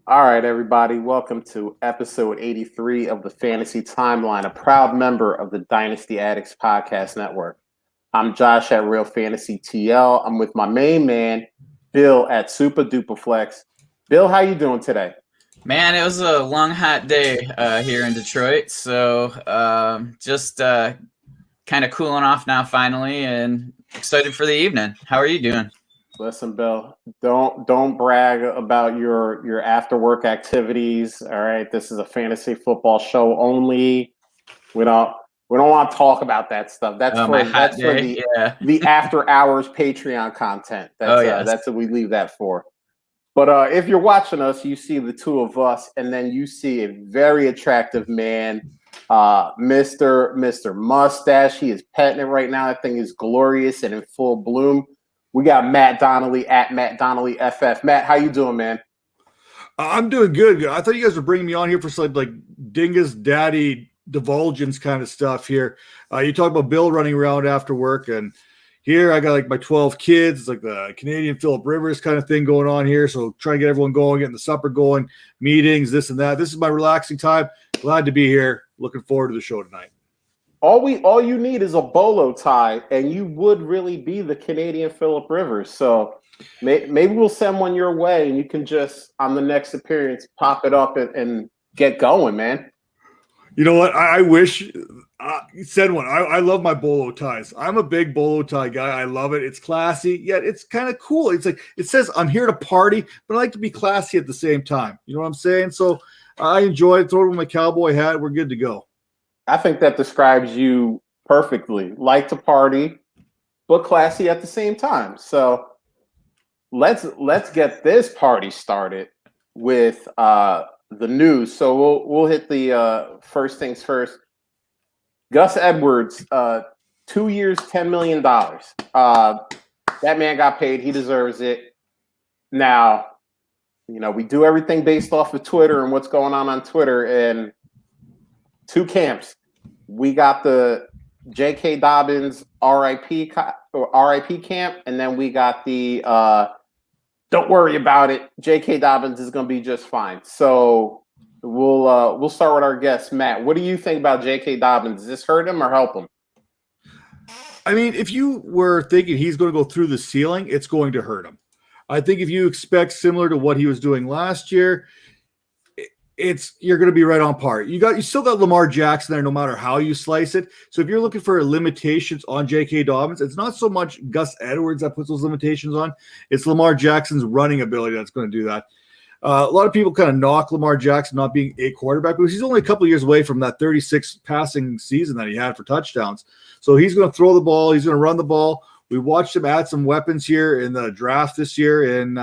All right, everybody, welcome to episode 83 of the Fantasy Timeline, a proud member of the Dynasty Addicts Podcast Network. I'm Josh at Real Fantasy TL. I'm with my main man, Bill at Super Duper Flex. Bill, how you doing today? Man, it was a long, hot day here in Detroit, so just kind of cooling off now finally, and excited for the evening. How are you doing? Listen, Bill, don't brag about your after work activities. All right, this is a fantasy football show only. We don't we don't want to talk about that stuff. That's My for hot that's for day, the yeah. the after hours Patreon content. Oh yes. That's what we leave that for. But if you're watching us, you see the two of us, and then you see a very attractive man, Mr. Mustache. He is petting it right now. That thing is glorious and in full bloom. We got Matt Donnelly at Matt Donnelly FF. Matt, how you doing, man? I'm doing good. I thought you guys were bringing me on here for some like dingus daddy divulgence kind of stuff here. You talk about Bill running around after work, and here I got like my 12 kids. It's like the Canadian Philip Rivers kind of thing going on here. So trying to get everyone going, getting the supper going, meetings, this and that. This is my relaxing time. Glad to be here. Looking forward to the show tonight. All you need is a bolo tie, and you would really be the Canadian Philip Rivers. So maybe we'll send one your way, and you can just on the next appearance pop it up and get going, man. You know what? I wish send one. I love my bolo ties. I'm a big bolo tie guy. I love it. It's classy, yet it's kind of cool. It's like it says I'm here to party, but I like to be classy at the same time. You know what I'm saying? So I enjoy it. Throw it with my cowboy hat. We're good to go. I think that describes you perfectly. Like to party, but classy at the same time. So let's get this party started with the news. So we'll hit the first things first. Gus Edwards, 2 years, $10 million. That man got paid. He deserves it. Now, we do everything based off of Twitter and what's going on Twitter, and two camps. We got the J.K. Dobbins RIP camp, and then we got the don't worry about it. J.K. Dobbins is going to be just fine. So we'll start with our guest, Matt. What do you think about J.K. Dobbins? Does this hurt him or help him? I mean, if you were thinking he's going to go through the ceiling, it's going to hurt him. I think if you expect similar to what he was doing last year, you're going to be right on par. You still got Lamar Jackson there, no matter how you slice it. So if you're looking for limitations on J.K. Dobbins, it's not so much Gus Edwards that puts those limitations on. It's Lamar Jackson's running ability that's going to do that. A lot of people kind of knock Lamar Jackson not being a quarterback because he's only a couple of years away from that 36 passing season that he had for touchdowns. So he's going to throw the ball. He's going to run the ball. We watched him add some weapons here in the draft this year in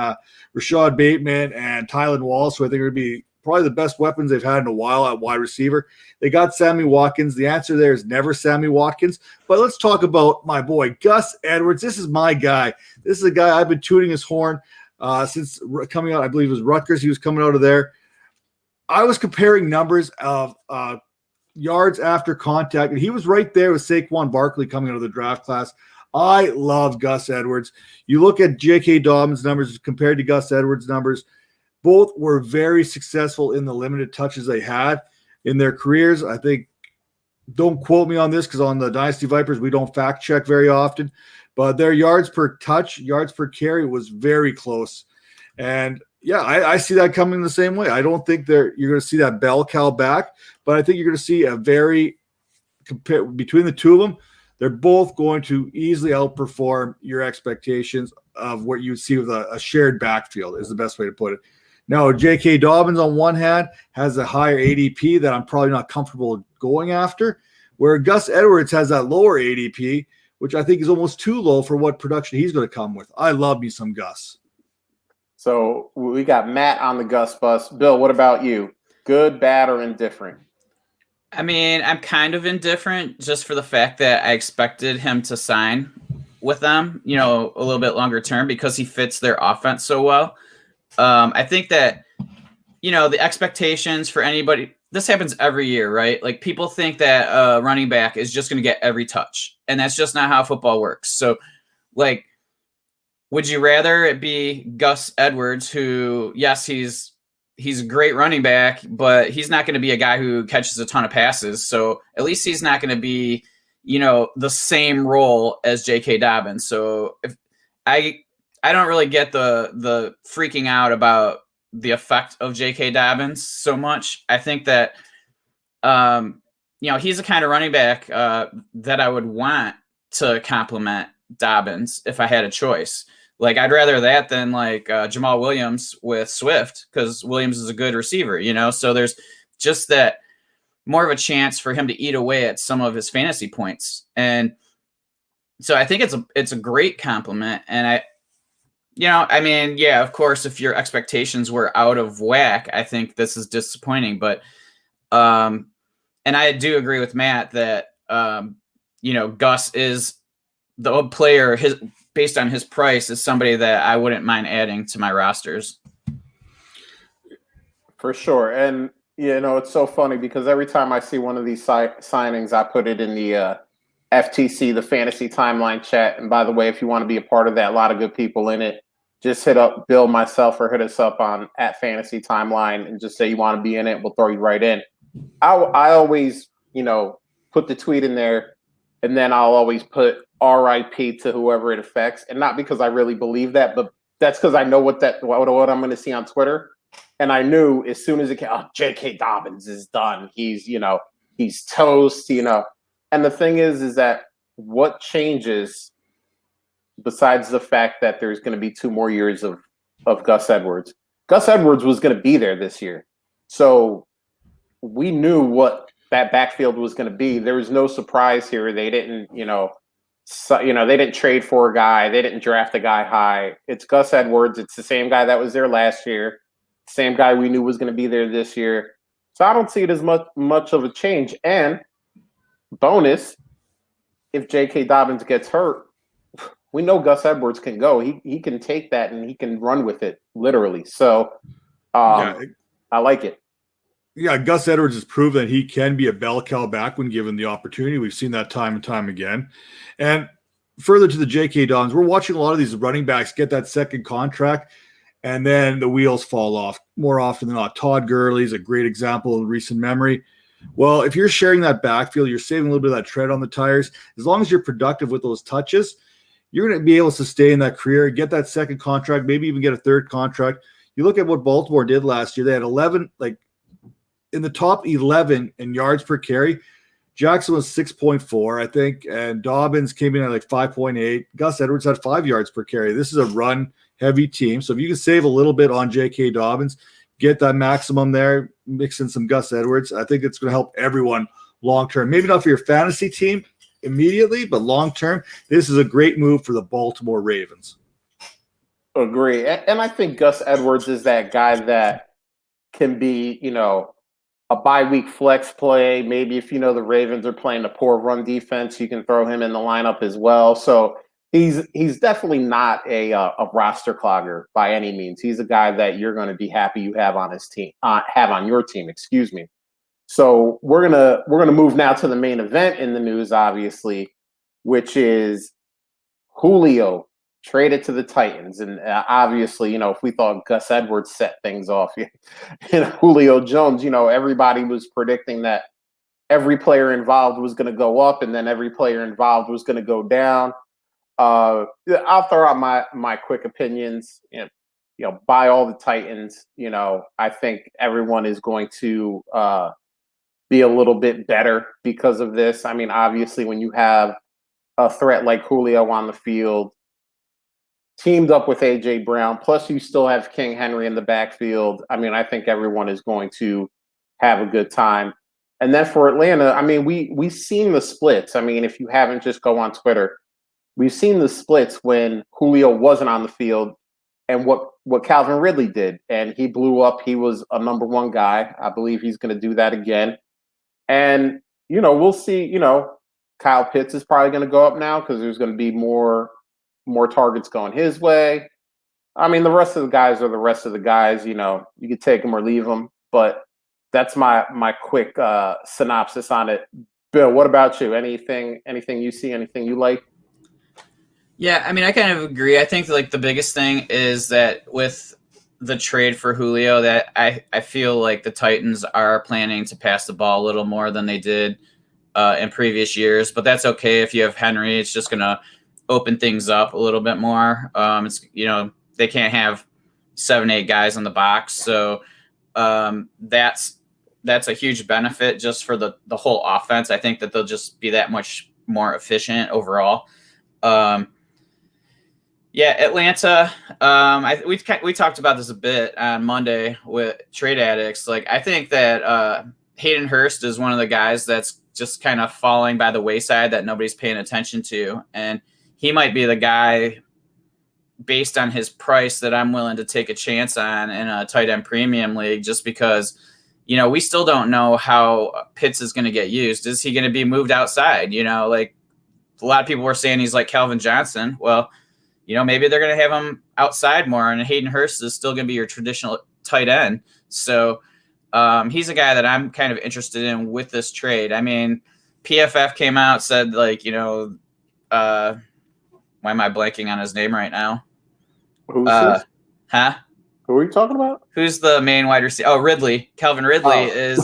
Rashad Bateman and Tylan Wallace, who I think are going to be probably the best weapons they've had in a while at wide receiver. They got Sammy Watkins. The answer there is never Sammy Watkins. But let's talk about my boy, Gus Edwards. This is my guy. This is a guy I've been tooting his horn since coming out. I believe it was Rutgers. He was coming out of there. I was comparing numbers of yards after contact, and he was right there with Saquon Barkley coming out of the draft class. I love Gus Edwards. You look at J.K. Dobbins' numbers compared to Gus Edwards' numbers. Both were very successful in the limited touches they had in their careers. I think, don't quote me on this because on the Dynasty Vipers, we don't fact check very often, but their yards per touch, yards per carry was very close. And yeah, I see that coming the same way. I don't think you're going to see that bell cow back, but I think you're going to see between the two of them, they're both going to easily outperform your expectations of what you would see with a shared backfield is the best way to put it. Now, J.K. Dobbins on one hand has a higher ADP that I'm probably not comfortable going after, where Gus Edwards has that lower ADP, which I think is almost too low for what production he's going to come with. I love me some Gus. So we got Matt on the Gus bus. Bill, what about you? Good, bad, or indifferent? I mean, I'm kind of indifferent just for the fact that I expected him to sign with them, a little bit longer term because he fits their offense so well. I think that, the expectations for anybody, this happens every year, right? Like people think that running back is just going to get every touch, and that's just not how football works. So like, would you rather it be Gus Edwards, who, yes, he's he's a great running back, but he's not going to be a guy who catches a ton of passes. So at least he's not going to be, the same role as J.K. Dobbins. So if I don't really get the freaking out about the effect of J.K. Dobbins so much. I think that, he's the kind of running back that I would want to complement Dobbins if I had a choice. Like, I'd rather that than like Jamal Williams with Swift, because Williams is a good receiver, so there's just that more of a chance for him to eat away at some of his fantasy points. And so I think it's a great compliment. And of course, if your expectations were out of whack, I think this is disappointing, but and I do agree with Matt that Gus is the player based on his price is somebody that I wouldn't mind adding to my rosters. For sure. And, it's so funny because every time I see one of these signings, I put it in the FTC, the fantasy timeline chat. And by the way, if you want to be a part of that, a lot of good people in it, just hit up Bill, myself, or hit us up on @fantasy timeline and just say you want to be in it. We'll throw you right in. I always, put the tweet in there, and then I'll always put RIP to whoever it affects. And not because I really believe that, but that's because I know what I'm going to see on Twitter. And I knew as soon as it came, J.K. Dobbins is done. He's toast, And the thing is that what changes besides the fact that there's going to be 2 more years of Gus Edwards? Gus Edwards was going to be there this year. So we knew what that backfield was going to be. There was no surprise here. They didn't, they didn't trade for a guy. They didn't draft a guy high. It's Gus Edwards. It's the same guy that was there last year. Same guy we knew was going to be there this year. So I don't see it as much of a change. And bonus, if J.K. Dobbins gets hurt, we know Gus Edwards can go. He can take that and he can run with it, literally. So I like it. Yeah, Gus Edwards has proven that he can be a bell cow back when given the opportunity. We've seen that time and time again. And further to the J.K. Dobbins, we're watching a lot of these running backs get that second contract, and then the wheels fall off more often than not. Todd Gurley is a great example in recent memory. Well, if you're sharing that backfield, you're saving a little bit of that tread on the tires. As long as you're productive with those touches, you're going to be able to sustain that career, get that second contract, maybe even get a third contract. You look at what Baltimore did last year. They had 11, in the top 11 in yards per carry. Jackson was 6.4, I think, and Dobbins came in at 5.8. Gus Edwards had 5 yards per carry. This is a run-heavy team. So if you can save a little bit on J.K. Dobbins, get that maximum there, mix in some Gus Edwards, I think it's going to help everyone long-term. Maybe not for your fantasy team immediately, but long-term, this is a great move for the Baltimore Ravens. Agree. And I think Gus Edwards is that guy that can be, a bye-week flex play. Maybe if the Ravens are playing a poor run defense, you can throw him in the lineup as well. So he's definitely not a roster clogger by any means. He's a guy that you're going to be happy you have on his team, have on your team. Excuse me. So we're gonna move now to the main event in the news, obviously, which is Julio traded to the Titans. And obviously, if we thought Gus Edwards set things off, Julio Jones, everybody was predicting that every player involved was going to go up and then every player involved was going to go down. I'll throw out my quick opinions. Buy all the Titans. I think everyone is going to be a little bit better because of this. I mean, obviously, when you have a threat like Julio on the field, teamed up with A.J. Brown, plus you still have King Henry in the backfield. I mean, I think everyone is going to have a good time. And then for Atlanta, I mean, we've seen the splits. I mean, if you haven't, just go on Twitter. We've seen the splits when Julio wasn't on the field and what Calvin Ridley did. And he blew up. He was a number 1 guy. I believe he's going to do that again. And, we'll see, Kyle Pitts is probably going to go up now because there's going to be more targets going his way. I mean, the rest of the guys are the rest of the guys. You could take them or leave them. But that's my quick synopsis on it. Bill, what about you? Anything you see? Anything you like? Yeah, I mean, I kind of agree. I think the biggest thing is that with the trade for Julio that I feel like the Titans are planning to pass the ball a little more than they did in previous years, but that's okay. If you have Henry, it's just going to open things up a little bit more. It's, they can't have 7-8 guys in the box. So that's a huge benefit just for the whole offense. I think that they'll just be that much more efficient overall. Atlanta. We talked about this a bit on Monday with Trade Addicts. Like, I think that Hayden Hurst is one of the guys that's just kind of falling by the wayside that nobody's paying attention to, and he might be the guy based on his price that I'm willing to take a chance on in a tight end premium league, just because, we still don't know how Pitts is going to get used. Is he going to be moved outside? Like a lot of people were saying he's like Calvin Johnson. Well, maybe they're going to have him outside more, and Hayden Hurst is still going to be your traditional tight end. So he's a guy that I'm kind of interested in with this trade. I mean, PFF came out, said like, why am I blanking on his name right now? Who's this? Huh? Who are you talking about? Who's the main wide receiver? Oh, Ridley. Calvin Ridley is,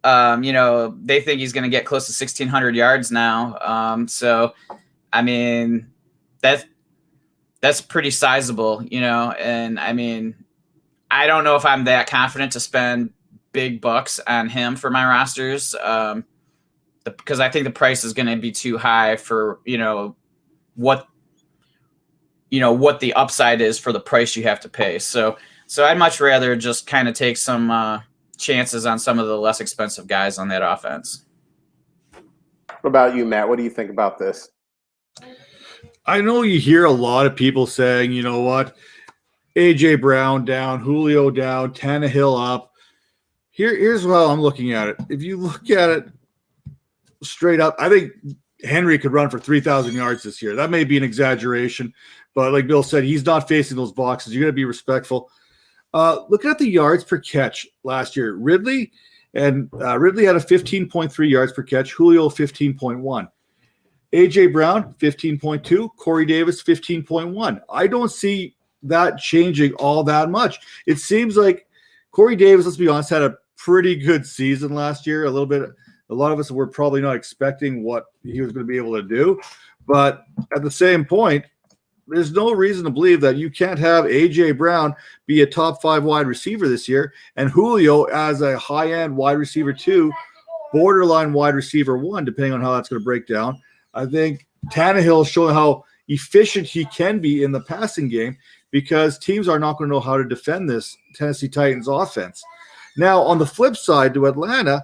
they think he's going to get close to 1,600 yards now. So, I mean, that's pretty sizable, and I mean, I don't know if I'm that confident to spend big bucks on him for my rosters, because I think the price is going to be too high for, what the upside is for the price you have to pay. So I'd much rather just kind of take some chances on some of the less expensive guys on that offense. What about you, Matt? What do you think about this? I know you hear a lot of people saying, you know what, A.J. Brown down, Julio down, Tannehill up. Here's how I'm looking at it. If you look at it straight up, I think Henry could run for 3,000 yards this year. That may be an exaggeration, but like Bill said, he's not facing those boxes. You're going to be respectful. Looking at the yards per catch last year, Ridley had a 15.3 yards per catch, Julio 15.1. A.J. Brown, 15.2. Corey Davis, 15.1. I don't see that changing all that much. It seems like Corey Davis, let's be honest, had a pretty good season last year. A lot of us were probably not expecting what he was going to be able to do. But at the same point, there's no reason to believe that you can't have A.J. Brown be a top 5 wide receiver this year and Julio as a high-end wide receiver 2, borderline wide receiver 1, depending on how that's going to break down. I think Tannehill is showing how efficient he can be in the passing game because teams are not going to know how to defend this Tennessee Titans offense. Now, on the flip side to Atlanta,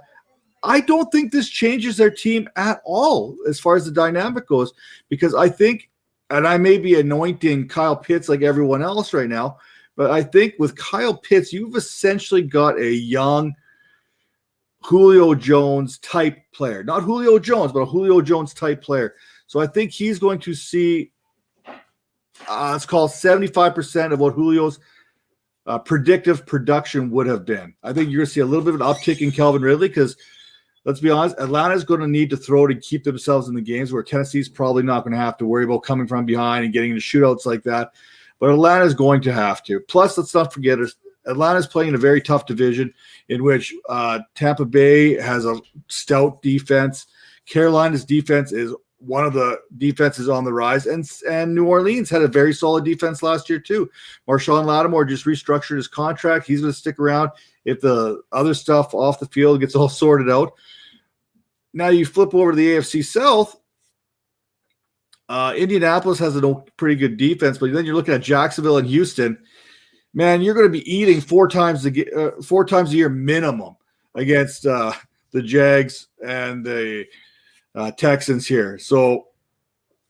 I don't think this changes their team at all as far as the dynamic goes, because I think, and I may be anointing Kyle Pitts like everyone else right now, but I think with Kyle Pitts, you've essentially got a young Julio Jones type player. Not Julio Jones, but a Julio Jones type player. So I think he's going to see, let's call 75% of what Julio's predictive production would have been. I think you're going to see a little bit of an uptick in Calvin Ridley because, let's be honest, Atlanta's going to need to throw to keep themselves in the games where Tennessee's probably not going to have to worry about coming from behind and getting into shootouts like that. But Atlanta's going to have to. Plus, let's not forget, Atlanta's playing in a very tough division in which Tampa Bay has a stout defense. Carolina's defense is one of the defenses on the rise, and New Orleans had a very solid defense last year too. Marshawn Lattimore just restructured his contract. He's going to stick around if the other stuff off the field gets all sorted out. Now you flip over to the AFC South. Indianapolis has a pretty good defense, but then you're looking at Jacksonville and Houston. Man, you're going to be eating four times a year minimum against the Jags and the Texans here. So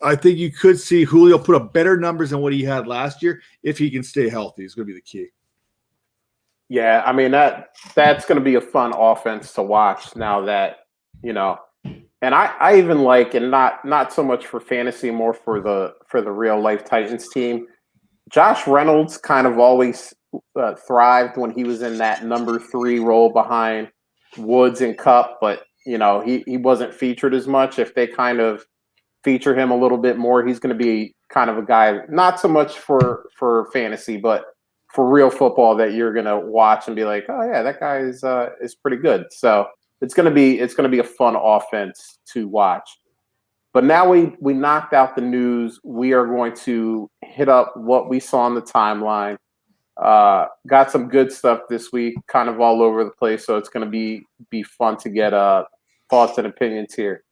I think you could see Julio put up better numbers than what he had last year if he can stay healthy. It's going to be the key. Yeah, I mean that's going to be a fun offense to watch now that, and I even like, and not so much for fantasy, more for the real life Titans team. Josh Reynolds kind of always thrived when he was in that number 3 role behind Woods and Kupp, but he wasn't featured as much. If they kind of feature him a little bit more, he's going to be kind of a guy, not so much for fantasy, but for real football that you're gonna watch and be like, oh yeah, that guy is pretty good. So it's gonna be a fun offense to watch. But now we knocked out the news. We are going to hit up what we saw on the timeline. Got some good stuff this week, kind of all over the place. So it's going to be fun to get thoughts and opinions here.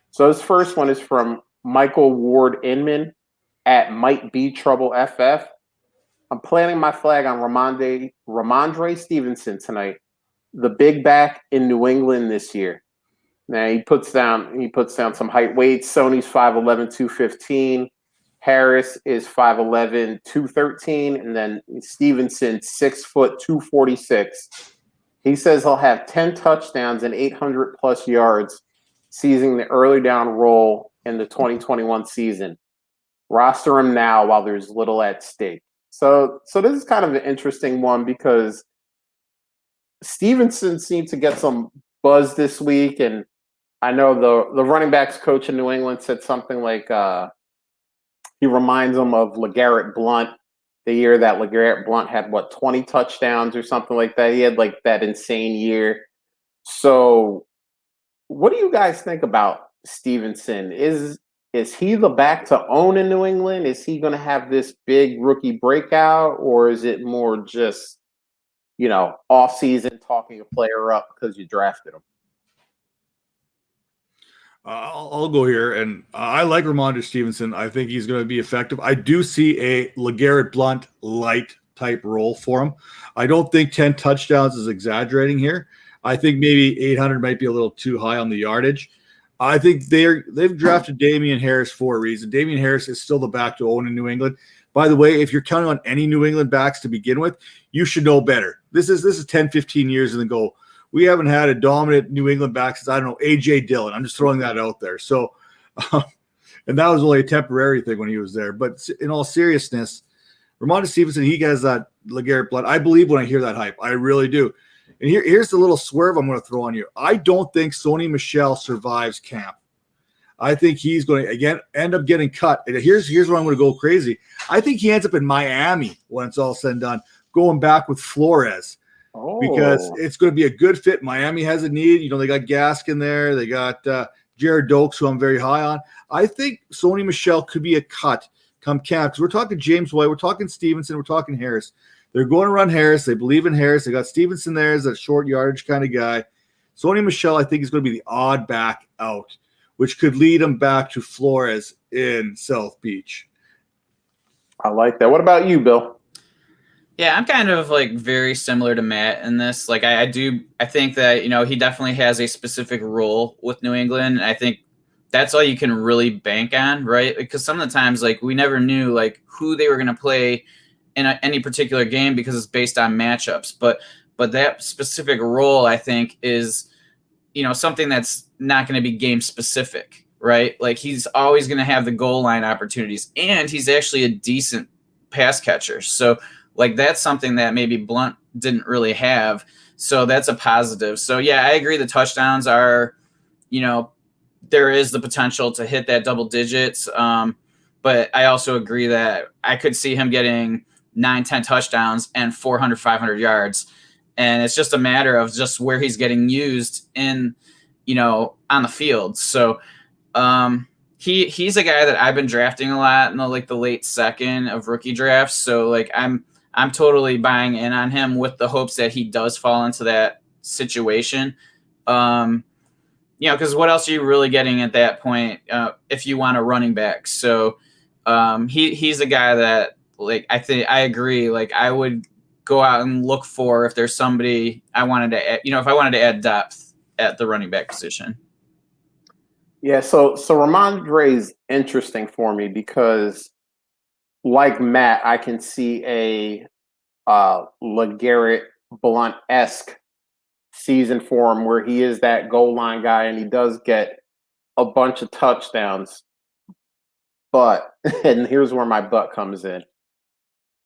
So this first one is from Michael Ward Inman at Might Be Trouble FF. I'm planting my flag on Ramondre Stevenson tonight, the big back in New England this year. Now he puts down some height weights. Sony's 5'11", 215. Harris is 5'11", 213, and then Stevenson 6 foot 246. He says he'll have 10 touchdowns and 800 plus yards, seizing the early down role in the 2021 season. Roster him now while there's little at stake. So this is kind of an interesting one because Stevenson seemed to get some buzz this week, and I know the running backs coach in New England said something like he reminds him of LeGarrette Blount, the year that LeGarrette Blount had 20 touchdowns or something like that. He had like that insane year. So what do you guys think about Stevenson? Is he the back to own in New England? Is he going to have this big rookie breakout, or is it more just, off season talking a player up because you drafted him? I'll go here, and I like Ramondre Stevenson. I think he's going to be effective. I do see a LeGarrette Blount light type role for him. I don't think 10 touchdowns is exaggerating here. I think maybe 800 might be a little too high on the yardage. I think they've drafted Damian Harris for a reason. Damian Harris is still the back to own in New England. By the way, if you're counting on any New England backs to begin with, you should know better. This is 10, 15 years and then go, we haven't had a dominant New England back since, I don't know, A.J. Dillon. I'm just throwing that out there. So, and that was only a temporary thing when he was there. But in all seriousness, Ramondre Stevenson, he has that LeGarrette Blount. I believe when I hear that hype. I really do. And here's the little swerve I'm going to throw on you. I don't think Sony Michel survives camp. I think he's going to, again, end up getting cut. And here's where I'm going to go crazy. I think he ends up in Miami when it's all said and done, going back with Flores. Because it's going to be a good fit. Miami has a need. They got Gaskin there. They got Jared Dokes, who I'm very high on. I think Sony Michel could be a cut come camp because we're talking James White, we're talking Stevenson, we're talking Harris. They're going to run Harris. They believe in Harris. They got Stevenson there as a short yardage kind of guy. Sony Michel, I think, is going to be the odd back out, which could lead him back to Flores in South Beach. I like that. What about you, Bill? Yeah, I'm kind of like very similar to Matt in this. Like I think that, he definitely has a specific role with New England. And I think that's all you can really bank on, right? Because some of the times, like, we never knew like who they were going to play in any particular game because it's based on matchups. But that specific role, I think, is, something that's not going to be game specific, right? Like he's always going to have the goal line opportunities, and he's actually a decent pass catcher. So like that's something that maybe Blount didn't really have. So that's a positive. So yeah, I agree. The touchdowns are, there is the potential to hit that double digits. But I also agree that I could see him getting 9-10 touchdowns and 400, 500 yards. And it's just a matter of just where he's getting used in, on the field. So he's a guy that I've been drafting a lot in the late second of rookie drafts. So like I'm totally buying in on him with the hopes that he does fall into that situation. Because what else are you really getting at that point if you want a running back? So he's a guy that, like, I agree. Like, I would go out and look for if there's somebody I wanted to add, if I wanted to add depth at the running back position. Yeah, so Ramondre is interesting for me because, like Matt, I can see a LeGarrette Blount-esque season for him where he is that goal line guy and he does get a bunch of touchdowns. But, and here's where my but comes in.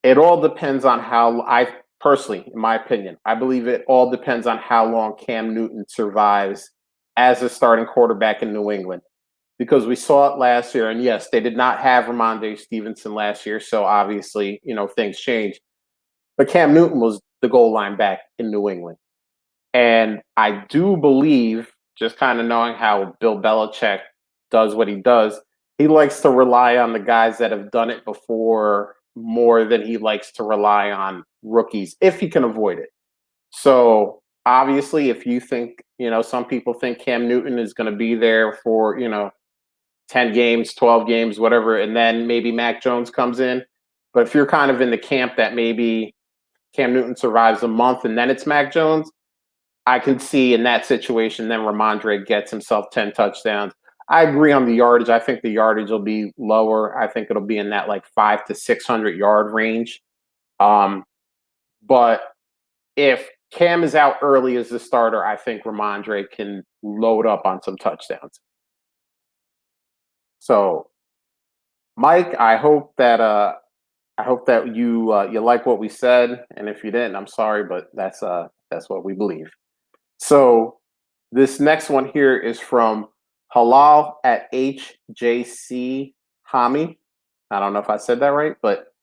It all depends on how, I personally, in my opinion, I believe it all depends on how long Cam Newton survives as a starting quarterback in New England. Because we saw it last year, and yes, they did not have Ramondre Stevenson last year, so obviously, things change. But Cam Newton was the goal line back in New England. And I do believe, just kind of knowing how Bill Belichick does what he does, he likes to rely on the guys that have done it before more than he likes to rely on rookies, if he can avoid it. So obviously, if you think, some people think Cam Newton is going to be there for, 10 games, 12 games, whatever, and then maybe Mac Jones comes in. But if you're kind of in the camp that maybe Cam Newton survives a month and then it's Mac Jones, I can see in that situation, then Ramondre gets himself 10 touchdowns. I agree on the yardage. I think the yardage will be lower. I think it'll be in that like 500 to 600 yard range. But if Cam is out early as the starter, I think Ramondre can load up on some touchdowns. So, Mike, I hope that you like what we said, and if you didn't, I'm sorry, but that's what we believe. So, this next one here is from Halal at HJC Hami. I don't know if I said that right, but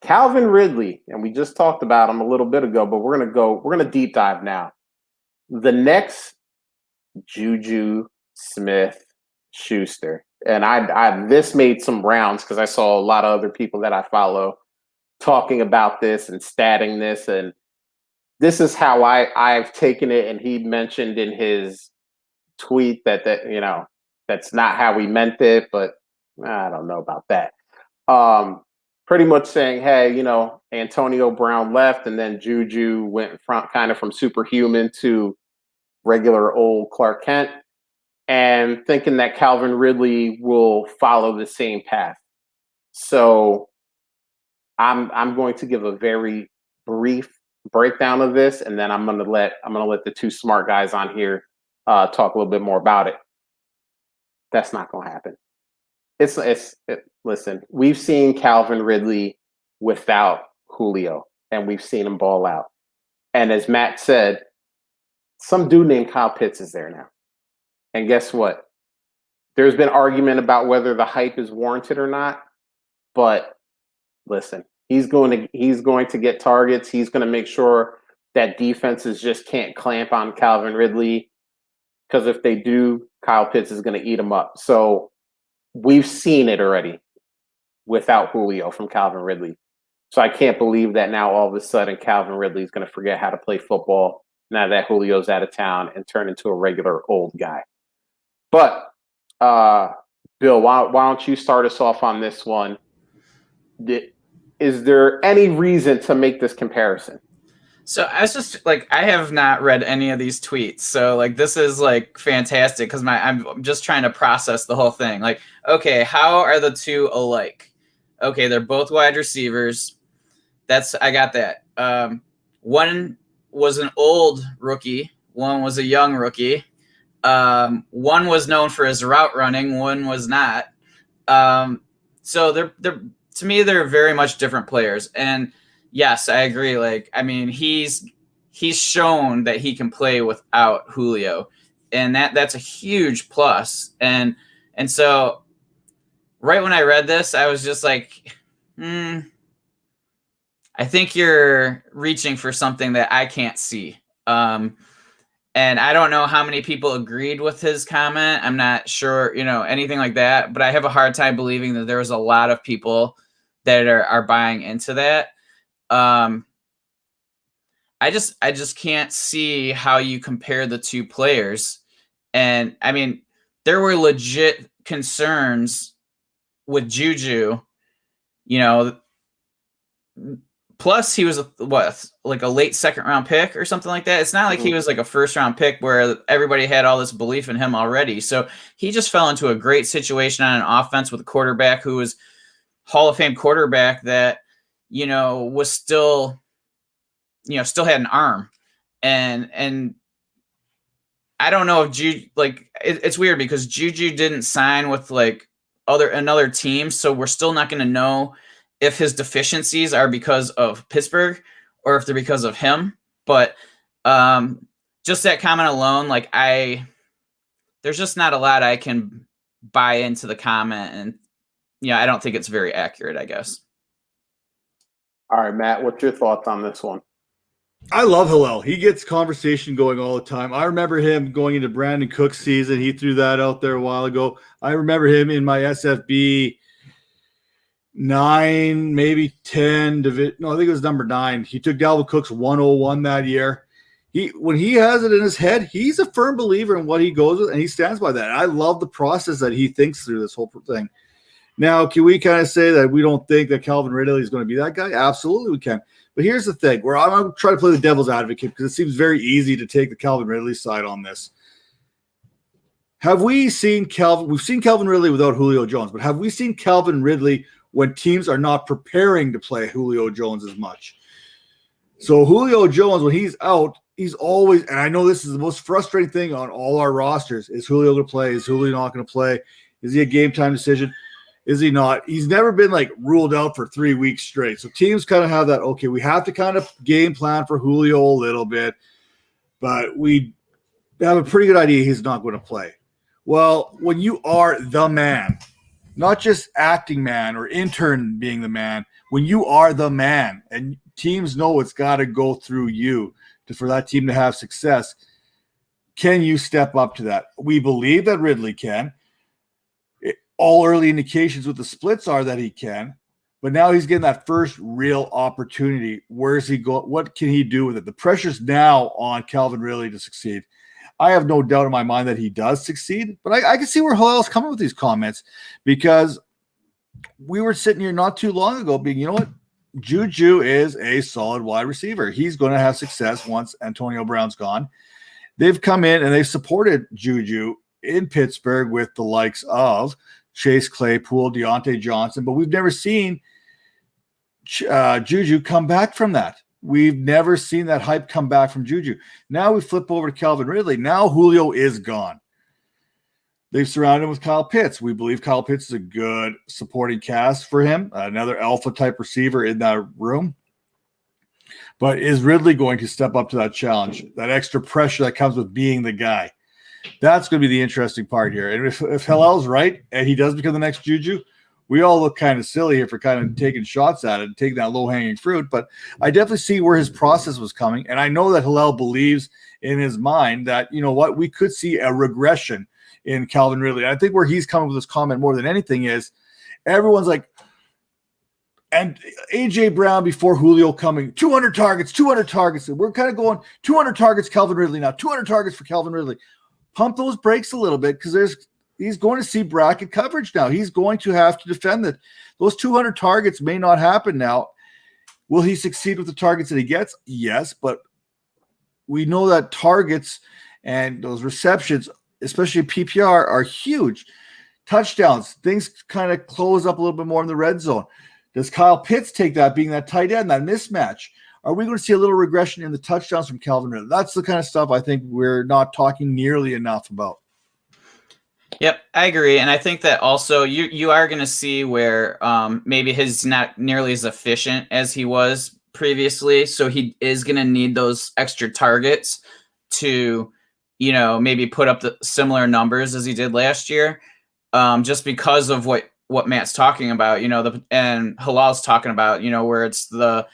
Calvin Ridley, and we just talked about him a little bit ago, but we're gonna deep dive now. The next Juju Smith-Schuster. And this made some rounds because I saw a lot of other people that I follow talking about this and statting this, and this is how I've taken it. And he mentioned in his tweet that that's not how he meant it, but I don't know about that. Pretty much saying, hey, Antonio Brown left, and then Juju went from superhuman to regular old Clark Kent, and thinking that Calvin Ridley will follow the same path. So I'm going to give a very brief breakdown of this, and then I'm gonna let the two smart guys on here talk a little bit more about it. That's not gonna happen. Listen, we've seen Calvin Ridley without Julio, and we've seen him ball out. And as Matt said, some dude named Kyle Pitts is there now. And guess what? There's been argument about whether the hype is warranted or not. But listen, he's going to get targets. He's going to make sure that defenses just can't clamp on Calvin Ridley, because if they do, Kyle Pitts is going to eat him up. So we've seen it already without Julio from Calvin Ridley. So I can't believe that now all of a sudden Calvin Ridley is going to forget how to play football now that Julio's out of town and turn into a regular old guy. But, Bill, why don't you start us off on this one? Is there any reason to make this comparison? So I was just I have not read any of these tweets. So this is fantastic because I'm just trying to process the whole thing. Okay, how are the two alike? Okay, they're both wide receivers. I got that. One was an old rookie. One was a young rookie. One was known for his route running. One was not. So they're to me, they're very much different players. And yes, I agree. He's shown that he can play without Julio, and that's a huge plus. And so right when I read this, I was just like, I think you're reaching for something that I can't see. And I don't know how many people agreed with his comment. I'm not sure, anything like that. But I have a hard time believing that there was a lot of people that are buying into that. I just can't see how you compare the two players. And I mean, there were legit concerns with Juju, plus he was a late second round pick or something like that. It's not like he was a first round pick where everybody had all this belief in him already. So he just fell into a great situation on an offense with a quarterback who was Hall of Fame quarterback that, was still had an arm. And I don't know if it's weird because Juju didn't sign with another team. So we're still not going to know if his deficiencies are because of Pittsburgh or if they're because of him. But just that comment alone, there's just not a lot I can buy into the comment. And, I don't think it's very accurate, I guess. All right, Matt, what's your thoughts on this one? I love Hillel. He gets conversation going all the time. I remember him going into Brandon Cook's season. He threw that out there a while ago. I remember him in my SFB 9, maybe 10. No, I think it was number 9. He took Dalvin Cook's 101 that year. When he has it in his head, he's a firm believer in what he goes with, and he stands by that. I love the process that he thinks through this whole thing. Now, can we kind of say that we don't think that Calvin Ridley is going to be that guy? Absolutely, we can. But here's the thing, where I'm going to try to play the devil's advocate because it seems very easy to take the Calvin Ridley side on this. Have we seen Calvin? We've seen Calvin Ridley without Julio Jones, but have we seen Calvin Ridley when teams are not preparing to play Julio Jones as much? So Julio Jones, when he's out, he's always, and I know this is the most frustrating thing on all our rosters, is Julio going to play? Is Julio not going to play? Is he a game time decision? Is he not? He's never been like ruled out for 3 weeks straight. So teams kind of have that, okay, we have to kind of game plan for Julio a little bit, but we have a pretty good idea he's not going to play. Well, when you are the man, not just acting man or intern being the man, when you are the man and teams know it's got to go through you for that team to have success, can you step up to that? We believe that Ridley can. All early indications with the splits are that he can, but now he's getting that first real opportunity. Where is he going? What can he do with it? The pressure's now on Calvin Ridley to succeed. I have no doubt in my mind that he does succeed, but I can see where Hillel's coming with these comments because we were sitting here not too long ago being, you know what? Juju is a solid wide receiver. He's going to have success once Antonio Brown's gone. They've come in and they've supported Juju in Pittsburgh with the likes of Chase Claypool, Deontay Johnson, but we've never seen Juju come back from that. We've never seen that hype come back from Juju. Now we flip over to Calvin Ridley. Now Julio is gone. They've surrounded him with Kyle Pitts. We believe Kyle Pitts is a good supporting cast for him, another alpha-type receiver in that room. But is Ridley going to step up to that challenge, that extra pressure that comes with being the guy? That's going to be the interesting part here. And if Hillel's right and he does become the next Juju, we all look kind of silly here for kind of taking shots at it and taking that low-hanging fruit. But I definitely see where his process was coming. And I know that Hillel believes in his mind that, you know what, we could see a regression in Calvin Ridley. I think where he's coming with this comment more than anything is everyone's like, and A.J. Brown before Julio coming, 200 targets, 200 targets. And we're kind of going 200 targets, Calvin Ridley now, 200 targets for Calvin Ridley. Pump those brakes a little bit because he's going to see bracket coverage now. He's going to have to defend that. Those 200 targets may not happen now. Will he succeed with the targets that he gets? Yes, but we know that targets and those receptions, especially PPR, are huge. Touchdowns, things kind of close up a little bit more in the red zone. Does Kyle Pitts take that being that tight end, that mismatch? Are we going to see a little regression in the touchdowns from Calvin Ridley? That's the kind of stuff I think we're not talking nearly enough about. Yep, I agree. And I think that also you are going to see where maybe he's not nearly as efficient as he was previously. So he is going to need those extra targets to, you know, maybe put up the similar numbers as he did last year. Just because of what Matt's talking about, you know, and Hilal's talking about, you know, where it's the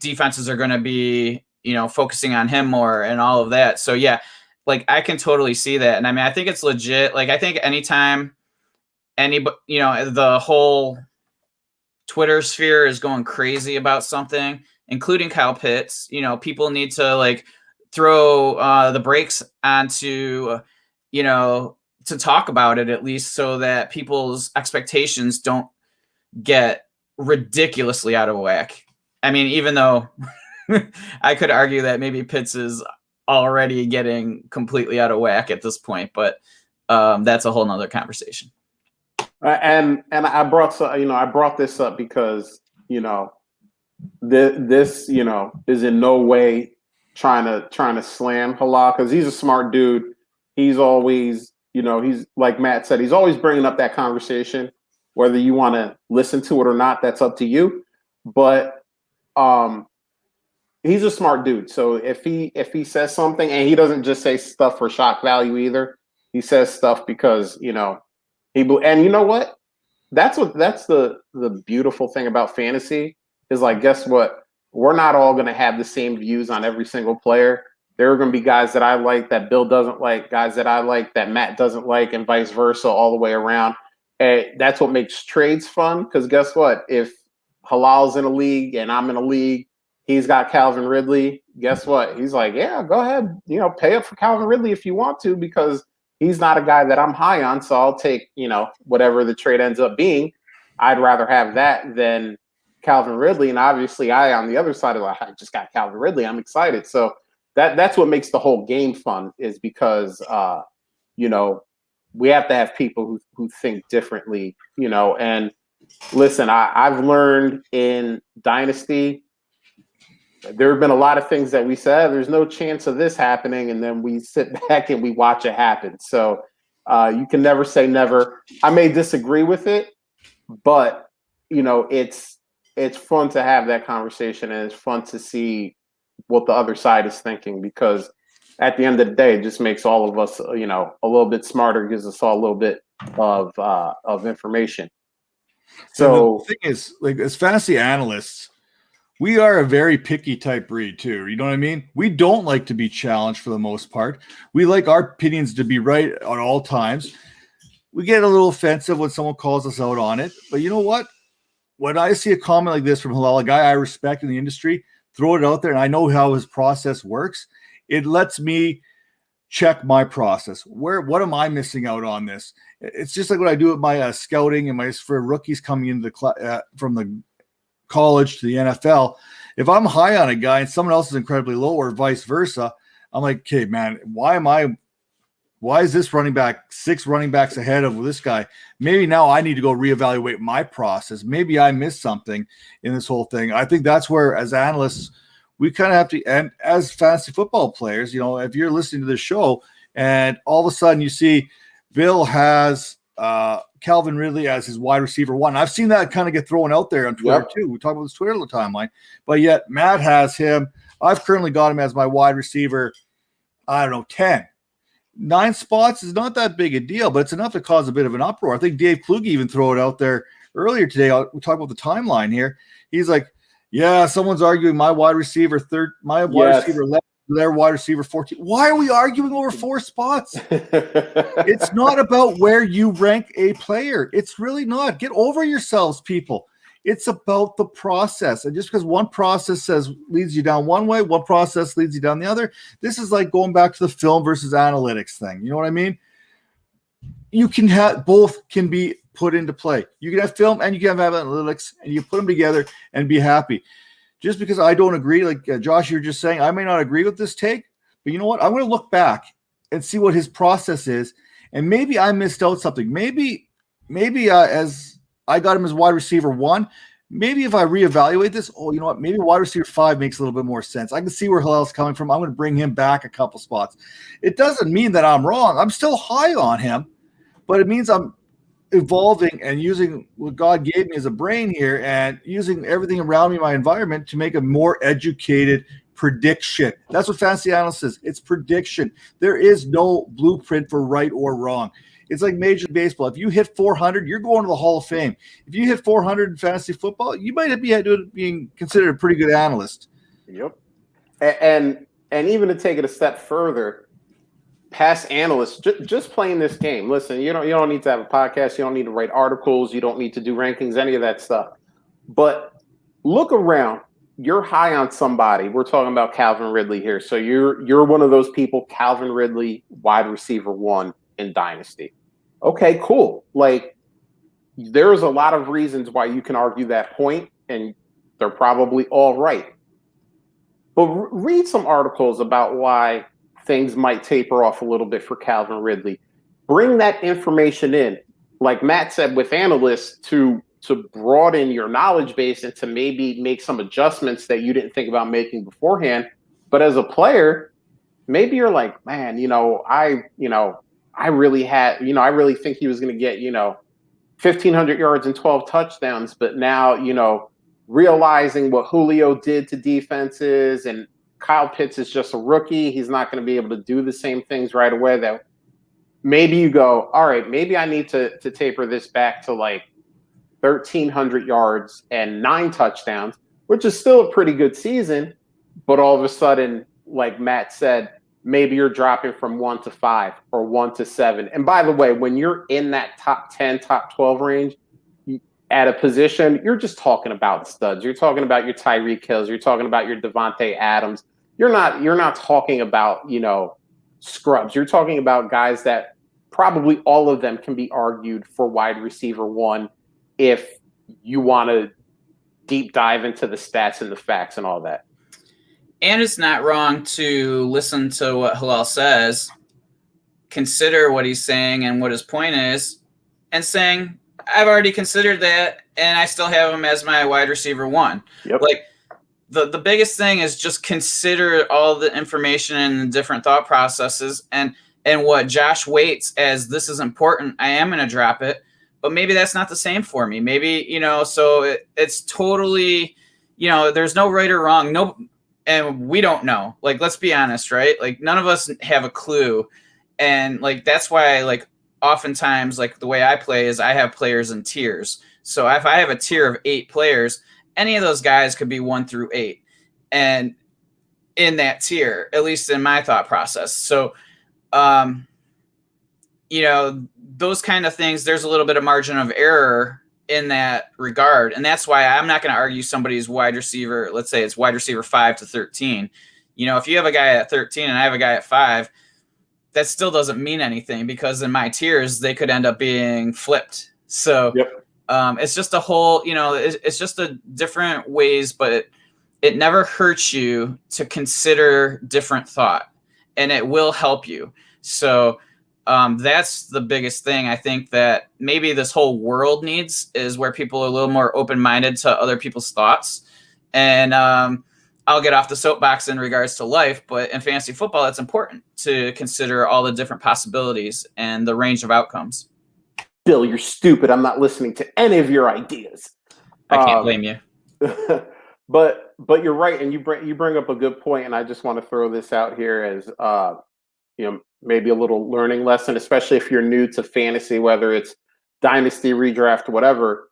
defenses are going to be, you know, focusing on him more and all of that. So yeah, like I can totally see that. And I mean, I think it's legit. Like I think anytime anybody, you know, the whole Twitter sphere is going crazy about something, including Kyle Pitts, you know, people need to like throw the brakes onto, you know, to talk about it at least so that people's expectations don't get ridiculously out of whack. I mean, even though I could argue that maybe Pitts is already getting completely out of whack at this point, but that's a whole nother conversation. And I brought this up because, you know, this you know is in no way trying to slam Halal because he's a smart dude. He's always, you know, he's like Matt said, he's always bringing up that conversation. Whether you want to listen to it or not, that's up to you. But he's a smart dude. So if he says something, and he doesn't just say stuff for shock value either, he says stuff because, you know, and you know what? That's the beautiful thing about fantasy is like, guess what? We're not all going to have the same views on every single player. There are going to be guys that I like that Bill doesn't like, guys that I like that Matt doesn't like, and vice versa all the way around. And that's what makes trades fun, because guess what? If Halal's in a league and I'm in a league, he's got Calvin Ridley. Guess what? He's like, yeah, go ahead. Pay up for Calvin Ridley if you want to, because he's not a guy that I'm high on. So I'll take, whatever the trade ends up being. I'd rather have that than Calvin Ridley. And obviously I, on the other side of I just got Calvin Ridley. I'm excited. So that's what makes the whole game fun, is because, we have to have people who think differently, and listen, I've learned in Dynasty, there have been a lot of things that we said, there's no chance of this happening. And then we sit back and we watch it happen. So you can never say never. I may disagree with it, but it's fun to have that conversation, and it's fun to see what the other side is thinking, because at the end of the day, it just makes all of us, a little bit smarter, gives us all a little bit of information. So the thing is, like, as fantasy analysts, we are a very picky type breed too. You know what I mean? We don't like to be challenged for the most part. We like our opinions to be right at all times. We get a little offensive when someone calls us out on it. But you know what? When I see a comment like this from Halal, a guy I respect in the industry, throw it out there, and I know how his process works, it lets me check my process. What am I missing out on this? It's just like what I do with my scouting and for rookies coming into the from the college to the NFL. If I'm high on a guy and someone else is incredibly low, or vice versa, I'm like, okay, man, why is this running back 6 running backs ahead of this guy? Maybe now I need to go reevaluate my process. Maybe I missed something in this whole thing. I think that's where, as analysts, we kind of have to, and as fantasy football players, if you're listening to this show and all of a sudden you see Bill has Calvin Ridley as his wide receiver 1. I've seen that kind of get thrown out there on Twitter too. We talk about this Twitter timeline, but yet Matt has him. I've currently got him as my wide receiver, 10. 9 spots is not that big a deal, but it's enough to cause a bit of an uproar. I think Dave Kluge even threw it out there earlier today. We talk about the timeline here. He's like, yeah, someone's arguing my wide receiver 3rd, my wide receiver 11, their wide receiver 14. Why are we arguing over 4 spots? It's not about where you rank a player. It's really not. Get over yourselves, people. It's about the process. And just because one process leads you down one way, one process leads you down the other, this is like going back to the film versus analytics thing. You know what I mean? You can have both can be put into play. You can have film and you can have analytics, and you put them together and be happy. Just because I don't agree, like Josh, you're just saying, I may not agree with this take, but you know what? I'm going to look back and see what his process is, and maybe I missed out something. Maybe as I got him as wide receiver 1, maybe if I reevaluate this, you know what? Maybe wide receiver 5 makes a little bit more sense. I can see where Halal's coming from. I'm going to bring him back a couple spots. It doesn't mean that I'm wrong. I'm still high on him, but it means I'm evolving and using what God gave me as a brain here and using everything around me, my environment, to make a more educated prediction. That's what fantasy analysis is. It's prediction. There is no blueprint for right or wrong. It's like Major League Baseball. If you hit 400, you're going to the Hall of Fame. If you hit 400 in fantasy football, you might be being considered a pretty good analyst. Yep. And even to take it a step further, past analysts just playing this game. Listen, you don't need to have a podcast. You don't need to write articles. You don't need to do rankings, any of that stuff. But look around. You're high on somebody. We're talking about Calvin Ridley here. So you're one of those people, Calvin Ridley, wide receiver 1 in Dynasty. Okay, cool. Like, there's a lot of reasons why you can argue that point, and they're probably all right. But read some articles about why things might taper off a little bit for Calvin Ridley. Bring that information in, like Matt said, with analysts to broaden your knowledge base and to maybe make some adjustments that you didn't think about making beforehand. But as a player, maybe you're like, man, I really think he was going to get, 1,500 yards and 12 touchdowns. But now, realizing what Julio did to defenses, and Kyle Pitts is just a rookie. He's not going to be able to do the same things right away. That maybe you go, all right, maybe I need to taper this back to like 1,300 yards and 9 touchdowns. which is still a pretty good season. But all of a sudden, like Matt said, maybe you're dropping from 1 to 5 or 1 to 7. And by the way, when you're in that top 10, top 12 range at a position, you're just talking about studs. You're talking about your Tyreek Hills. You're talking about your Devontae Adams. You're not talking about, scrubs. You're talking about guys that probably all of them can be argued for wide receiver 1 if you want to deep dive into the stats and the facts and all that. And it's not wrong to listen to what Halal says, consider what he's saying and what his point is, and saying, I've already considered that, and I still have him as my wide receiver 1. Yep. Like, the biggest thing is just consider all the information and the different thought processes, and what Josh weights as this is important. I am going to drop it, but maybe that's not the same for me. Maybe, so it's totally, there's no right or wrong. No. And we don't know. Like, let's be honest, right? Like, none of us have a clue. And, like, that's why, like, oftentimes, like, the way I play is I have players in tiers. So if I have a tier of 8 players, any of those guys could be 1 through 8. And in that tier, at least in my thought process. So, those kind of things, there's a little bit of margin of error in that regard. And that's why I'm not going to argue somebody's wide receiver. Let's say it's wide receiver 5 to 13. If you have a guy at 13 and I have a guy at 5, that still doesn't mean anything because in my tiers, they could end up being flipped. So yep. It's just a whole, it's just a different ways, but it never hurts you to consider different thought, and it will help you. So that's the biggest thing I think that maybe this whole world needs, is where people are a little more open-minded to other people's thoughts. And I'll get off the soapbox in regards to life, but in fantasy football, it's important to consider all the different possibilities and the range of outcomes. Bill, you're stupid. I'm not listening to any of your ideas. I can't blame you. But you're right, and you bring up a good point, and I just want to throw this out here as maybe a little learning lesson, especially if you're new to fantasy, whether it's dynasty, redraft, whatever.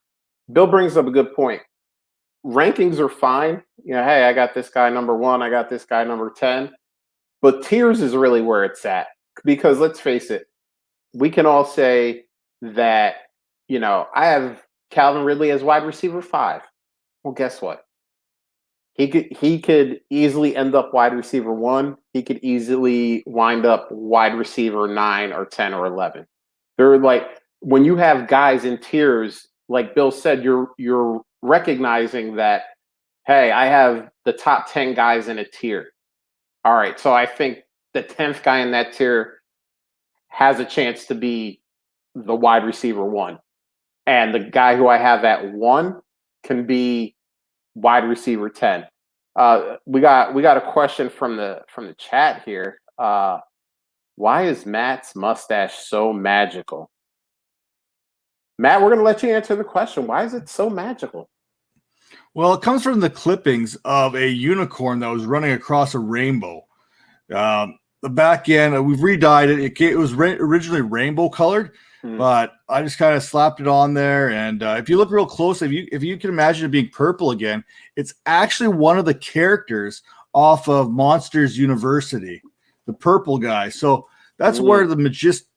Bill brings up a good point. Rankings are fine. Hey, I got this guy number 1, I got this guy number 10. But tiers is really where it's at. Because let's face it, we can all say that, I have Calvin Ridley as wide receiver 5. Well, guess what? He could easily end up wide receiver 1. He could easily wind up wide receiver 9 or 10 or 11. They're like, when you have guys in tiers, like Bill said, you're recognizing that, hey, I have the top 10 guys in a tier. All right, so I think the 10th guy in that tier has a chance to be the wide receiver 1. And the guy who I have at 1 can be wide receiver 10. We got a question from the chat here. Why is Matt's mustache so magical? Matt, we're going to let you answer the question. Why is it so magical? Well, it comes from the clippings of a unicorn that was running across a rainbow. The back end, we've re-dyed it. It was originally rainbow colored, but I just kind of slapped it on there. And if you look real close, if you can imagine it being purple again, it's actually one of the characters off of Monsters University, the purple guy. So that's where the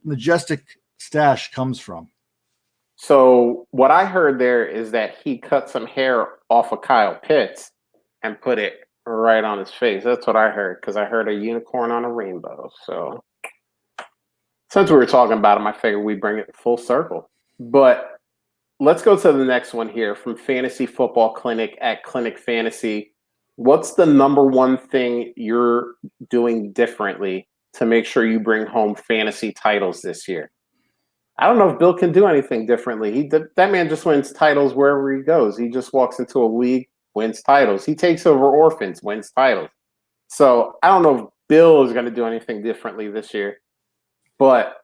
majestic stash comes from. So what I heard there is that he cut some hair off of Kyle Pitts and put it right on his face. That's what I heard, because I heard a unicorn on a rainbow. So since we were talking about him, I figured we'd bring it full circle. But let's go to the next one here from Fantasy Football Clinic at Clinic Fantasy. What's the number one thing you're doing differently to make sure you bring home fantasy titles this year? I don't know if Bill can do anything differently. That man just wins titles wherever he goes. He just walks into a league, wins titles. He takes over orphans, wins titles. So I don't know if Bill is going to do anything differently this year. But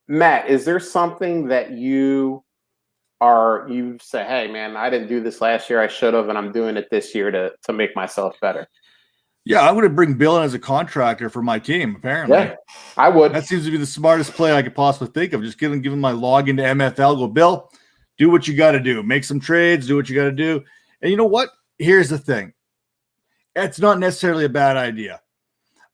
Matt, is there something that you say, hey man, I didn't do this last year, I should have, and I'm doing it this year to make myself better? Yeah, I would have bring Bill in as a contractor for my team, apparently. Yeah, I would. That seems to be the smartest play I could possibly think of. Just give him my login to MFL, go, Bill, do what you got to do. Make some trades, do what you got to do. And you know what? here's the thing. It's not necessarily a bad idea.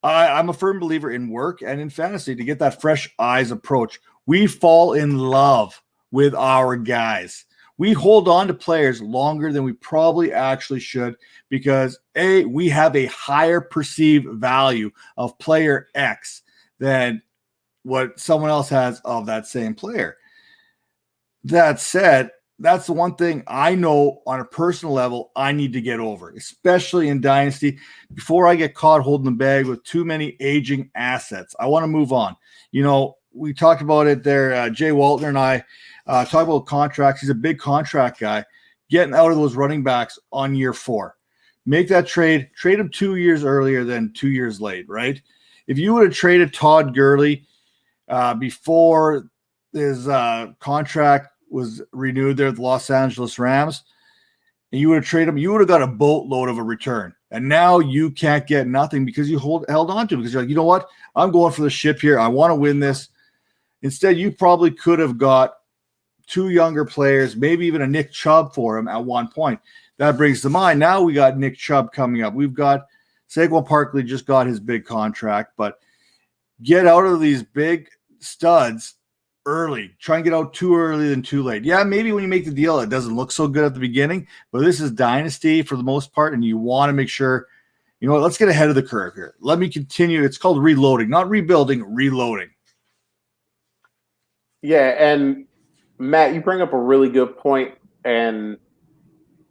I'm a firm believer in work and in fantasy to get that fresh eyes approach. We fall in love with our guys. We hold on to players longer than we probably actually should because we have a higher perceived value of player X than what someone else has of that same player. That said, that's the one thing I know on a personal level I need to get over, especially in Dynasty, before I get caught holding the bag with too many aging assets. I want to move on. We talked about it there. Jay Waltner and I talk about contracts. He's a big contract guy. Getting out of those running backs on year 4. Make that trade. Trade him 2 years earlier than 2 years late, right? If you would have traded Todd Gurley before his contract was renewed there at the Los Angeles Rams, and you would have traded him, you would have got a boatload of a return. And now you can't get nothing because you held on to him because you're like, you know what? I'm going for the ship here. I want to win this. Instead, you probably could have got 2 younger players, maybe even a Nick Chubb for him at one point. That brings to mind, now we got Nick Chubb coming up. We've got Saquon Barkley just got his big contract, but get out of these big studs early. Try and get out too early than too late. Yeah, maybe when you make the deal, it doesn't look so good at the beginning, but this is Dynasty for the most part, and you want to make sure, you know what, let's get ahead of the curve here. Let me continue. It's called reloading, not rebuilding, reloading. Yeah, and Matt, you bring up a really good point, and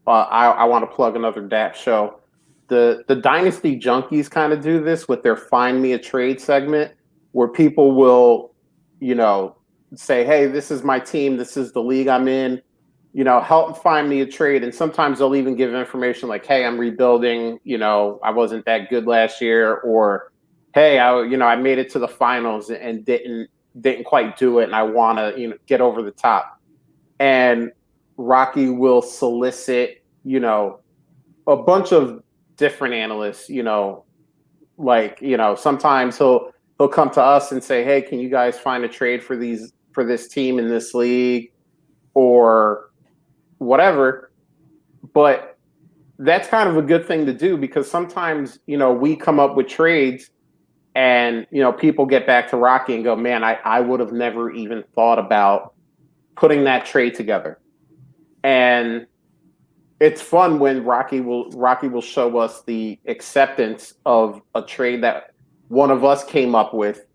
I want to plug another DAP show. The Dynasty Junkies kind of do this with their Find Me a Trade segment, where people will, say, hey, this is my team, this is the league I'm in, help find me a trade. And sometimes they'll even give information like, hey, I'm rebuilding, I wasn't that good last year, or hey, I made it to the finals and didn't quite do it, and I want to get over the top. And Rocky will solicit a bunch of different analysts, sometimes he'll come to us and say, hey, can you guys find a trade for this team in this league or whatever. But that's kind of a good thing to do because sometimes we come up with trades and people get back to Rocky and go, man, I would have never even thought about putting that trade together. And it's fun when Rocky will show us the acceptance of a trade that one of us came up with,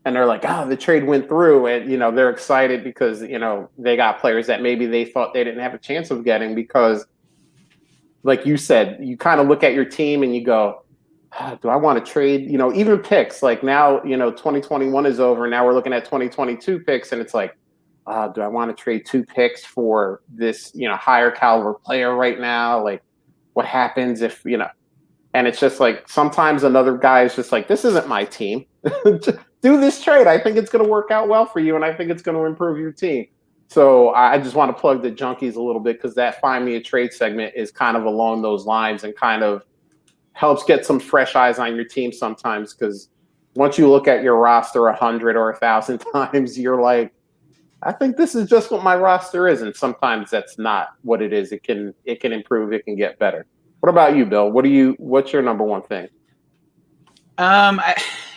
and they're like, the trade went through, and they're excited because they got players that maybe they thought they didn't have a chance of getting because, like you said, you kind of look at your team and you go, do I want to trade? Even picks, like now 2021 is over, now we're looking at 2022 picks, and it's like, do I want to trade 2 picks for this, higher caliber player right now? Like, what happens if, and it's just like, sometimes another guy is just like, this isn't my team. Do this trade. I think it's going to work out well for you, and I think it's going to improve your team. So I just want to plug the Junkies a little bit because that Find Me a Trade segment is kind of along those lines and kind of helps get some fresh eyes on your team sometimes because once you look at your roster 100 or 1,000 times, you're like, I think this is just what my roster is, and sometimes that's not what it is. It can improve. It can get better. What about you, Bill? What's your number one thing?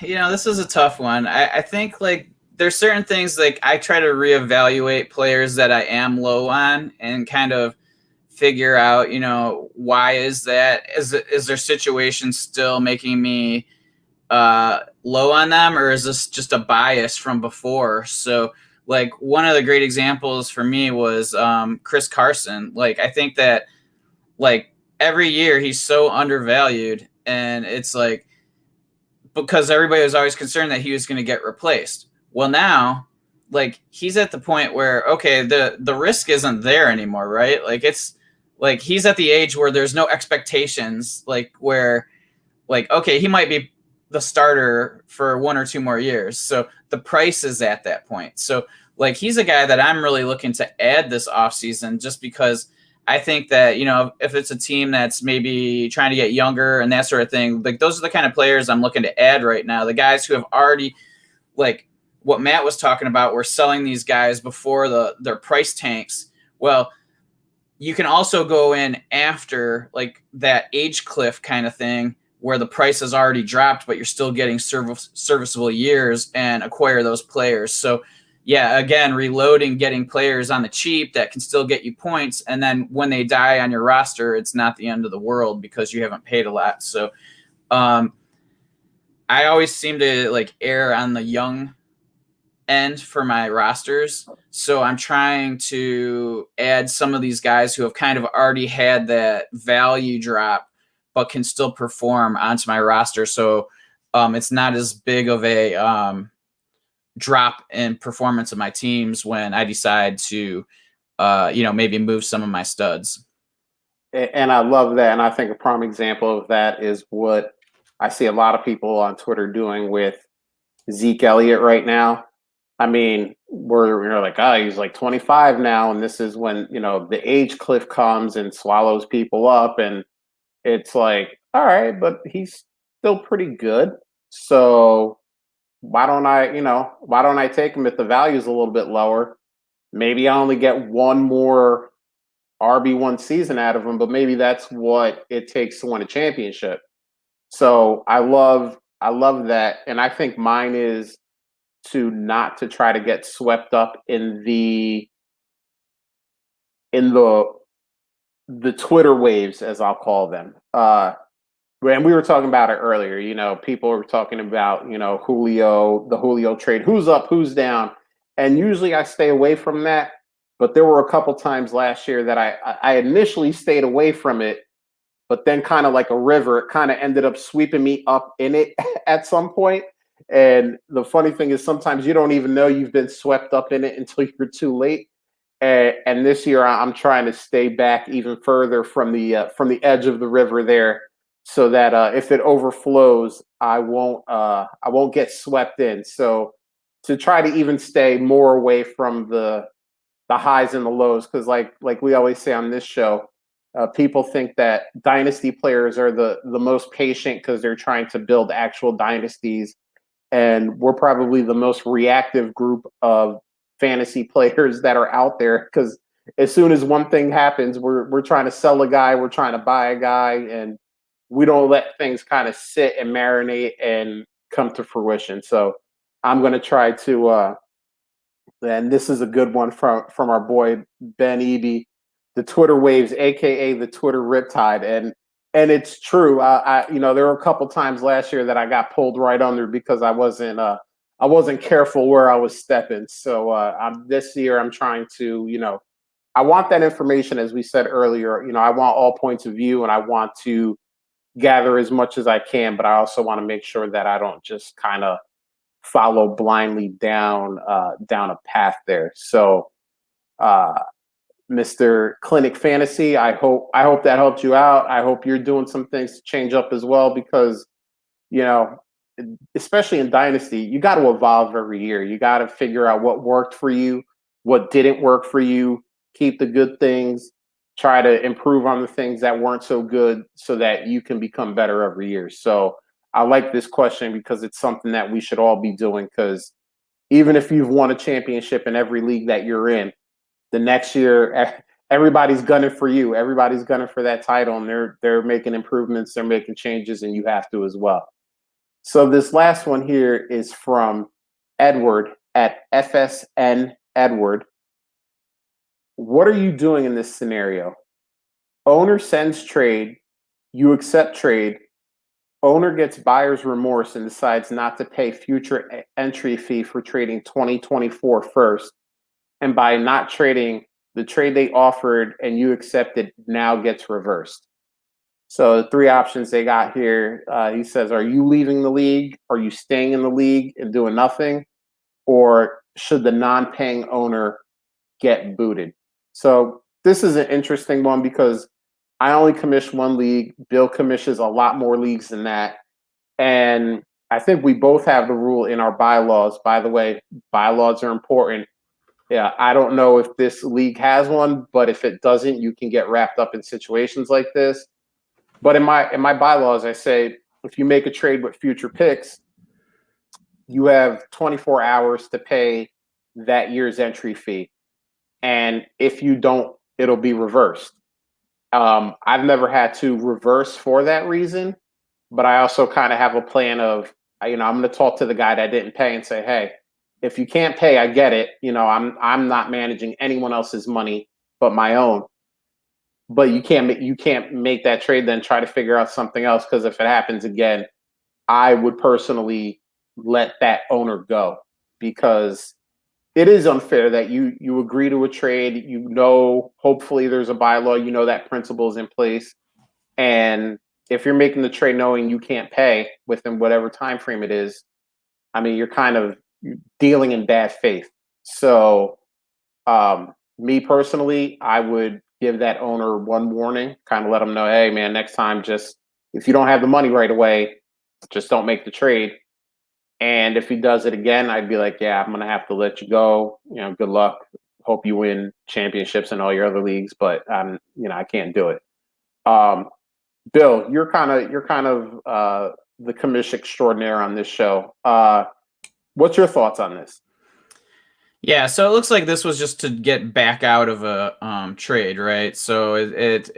This is a tough one. I think like there's certain things like I try to reevaluate players that I am low on and kind of figure out, why is that? Is their situation still making me low on them, or is this just a bias from before? So like one of the great examples for me was Chris Carson. Like I think that like every year he's so undervalued, and it's like because everybody was always concerned that he was going to get replaced. Well, now like he's at the point where okay, the risk isn't there anymore, right? Like it's like he's at the age where there's no expectations, like where like okay, he might be the starter for 1 or 2 more years. So the price is at that point. So like he's a guy that I'm really looking to add this offseason just because I think that, if it's a team that's maybe trying to get younger and that sort of thing, like those are the kind of players I'm looking to add right now. The guys who have already, like what Matt was talking about, we're selling these guys before their price tanks. Well, you can also go in after like that age cliff kind of thing where the price has already dropped, but you're still getting serviceable years and acquire those players. So yeah, again, reloading, getting players on the cheap that can still get you points. And then when they die on your roster, it's not the end of the world because you haven't paid a lot. So I always seem to like err on the young end for my rosters. So I'm trying to add some of these guys who have kind of already had that value drop, but can still perform onto my roster. So it's not as big of a drop in performance of my teams when I decide to, maybe move some of my studs. And I love that. And I think a prime example of that is what I see a lot of people on Twitter doing with Zeke Elliott right now. I mean, we're like, oh, he's like 25 now, and this is when, the age cliff comes and swallows people up. And it's like, all right, but he's still pretty good. So why don't I take him if the value is a little bit lower? Maybe I only get one more RB1 season out of him, but maybe that's what it takes to win a championship. So I love that. And I think mine is not to try to get swept up in the Twitter waves, as I'll call them. And we were talking about it earlier. People were talking about, Julio, the Julio trade, who's up, who's down. And usually I stay away from that. But there were a couple times last year that I initially stayed away from it, but then kind of like a river, it kind of ended up sweeping me up in it at some point. And the funny thing is sometimes you don't even know you've been swept up in it until you're too late. And this year I'm trying to stay back even further from the edge of the river there, so that if it overflows, I won't get swept in. So to try to even stay more away from the highs and the lows, because like we always say on this show, people think that dynasty players are the most patient because they're trying to build actual dynasties, and we're probably the most reactive group of fantasy players that are out there, because as soon as one thing happens, we're trying to sell a guy, we're trying to buy a guy, and we don't let things kind of sit and marinate and come to fruition. So I'm going to try to and this is a good one from our boy Ben Eby, the Twitter waves, aka the Twitter riptide, and it's true. There were a couple times last year that I got pulled right under because I wasn't careful where I was stepping. So this year I'm trying to, I want that information, as we said earlier. I want all points of view, and I want to gather as much as I can, but I also want to make sure that I don't just kind of follow blindly down a path there. So Mr. Clinic Fantasy, I hope that helped you out. I hope you're doing some things to change up as well, because especially in Dynasty, you got to evolve every year. You got to figure out what worked for you, what didn't work for you, keep the good things, try to improve on the things that weren't so good, so that you can become better every year. So I like this question because it's something that we should all be doing, because even if you've won a championship in every league that you're in, the next year, everybody's gunning for you. Everybody's gunning for that title, and they're making improvements, they're making changes, and you have to as well. So this last one here is from Edward at FSN Edward. What are you doing in this scenario? Owner sends trade, you accept trade, owner gets buyer's remorse and decides not to pay future entry fee for trading 2024 first. And by not trading, the trade they offered and you accepted now gets reversed. So the three options they got here, he says, are you leaving the league? Are you staying in the league and doing nothing? Or should the non-paying owner get booted? So this is an interesting one because I only commission one league. Bill commissions a lot more leagues than that. And I think we both have the rule in our bylaws. By the way, bylaws are important. Yeah, I don't know if this league has one, but if it doesn't, you can get wrapped up in situations like this. But in my bylaws, I say if you make a trade with future picks, you have 24 hours to pay that year's entry fee. And if it'll be reversed. I've never had to reverse for that reason, but I also kind of have a plan of, I'm going to talk to the guy that didn't pay and say, hey, if you can't pay, I get it. I'm not managing anyone else's money but my own. But you can't make that trade, then try to figure out something else, because if it happens again, I would personally let that owner go, because it is unfair that you agree to a trade. Hopefully there's a bylaw. That principle is in place, and if you're making the trade knowing you can't pay within whatever time frame it is, I mean, you're kind of dealing in bad faith. So, me personally, I would give that owner one warning, kind of let them know, hey, man, next time, just if you don't have the money right away, just don't make the trade. And if he does it again, I'd be like, yeah, I'm going to have to let you go. Good luck. Hope you win championships in all your other leagues, but I can't do it. Bill, you're kind of the commish extraordinaire on this show. What's your thoughts on this? Yeah, so it looks like this was just to get back out of a trade, right? So it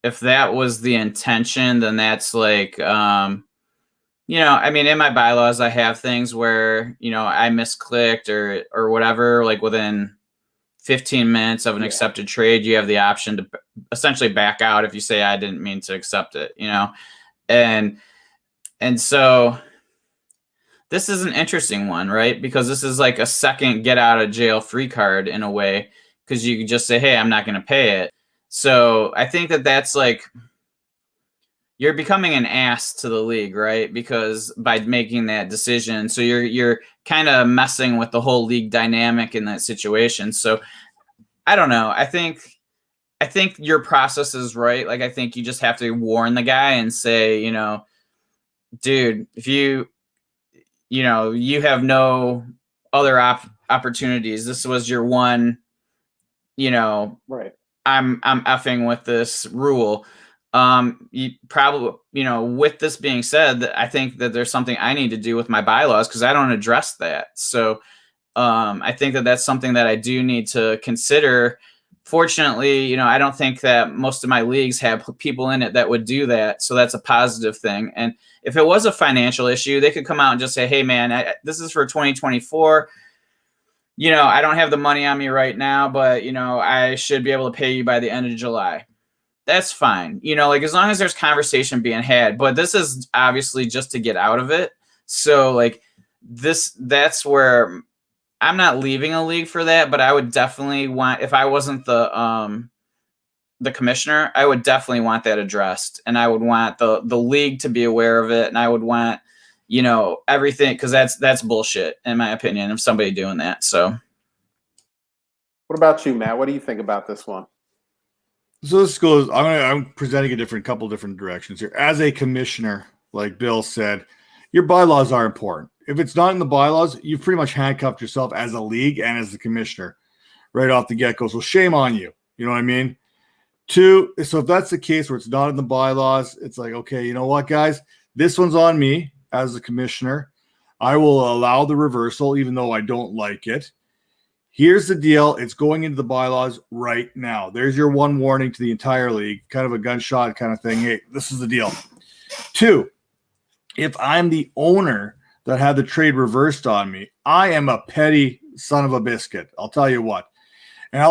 if that was the intention, then that's like I mean, in my bylaws, I have things where I misclicked or whatever, like within 15 minutes of an accepted trade, you have the option to essentially back out if you say I didn't mean to accept it, and so this is an interesting one, right? Because this is like a second get out of jail free card in a way, because you can just say, hey, I'm not going to pay it. So I think that's like, you're becoming an ass to the league, right? Because by making that decision, so you're kind of messing with the whole league dynamic in that situation. So I don't know. I think your process is right. Like, I think you just have to warn the guy and say, dude, if you have no other opportunities, this was your one, right. I'm effing with this rule. You probably, with this being said, I think that there's something I need to do with my bylaws, because I don't address that. So I think that's something that I do need to consider. Fortunately, I don't think that most of my leagues have people in it that would do that. So that's a positive thing. And if it was a financial issue, they could come out and just say, hey, man, this is for 2024. I don't have the money on me right now, but, I should be able to pay you by the end of July. That's fine. Like, as long as there's conversation being had. But this is obviously just to get out of it. So, like, that's where I'm not leaving a league for that, but I would definitely want, if I wasn't the commissioner, I would definitely want that addressed, and I would want the league to be aware of it, and I would want, everything, because that's bullshit in my opinion of somebody doing that. So, what about you, Matt? What do you think about this one? So this goes, I'm presenting a couple different directions here. As a commissioner, like Bill said, your bylaws are important. If it's not in the bylaws, you've pretty much handcuffed yourself as a league and as the commissioner right off the get-go. So shame on you. You know what I mean? Two, so if that's the case where it's not in the bylaws, it's like, okay, you know what, guys? This one's on me as the commissioner. I will allow the reversal, even though I don't like it. Here's the deal. It's going into the bylaws right now. There's your one warning to the entire league, kind of a gunshot kind of thing. Hey, this is the deal. Two, if I'm the owner that had the trade reversed on me, I am a petty son of a biscuit. I'll tell you what. And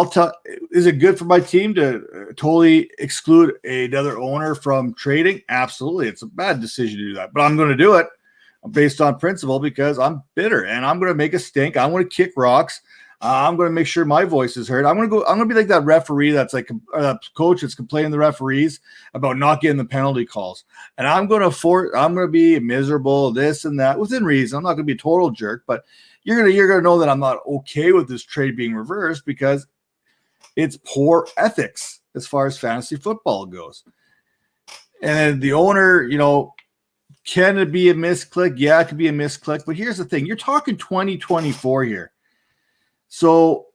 is it good for my team to totally exclude another owner from trading? Absolutely. It's a bad decision to do that, but I'm going to do it based on principle, because I'm bitter and I'm going to make a stink. I want to kick rocks. I'm going to make sure my voice is heard. I'm going to be like that referee that's like that coach that's complaining to the referees about not getting the penalty calls. And I'm going to be miserable, this and that, within reason. I'm not going to be a total jerk, but you're going to know that I'm not okay with this trade being reversed, because it's poor ethics as far as fantasy football goes. And then the owner, can it be a misclick? Yeah, it could be a misclick. But here's the thing. You're talking 2024 here. So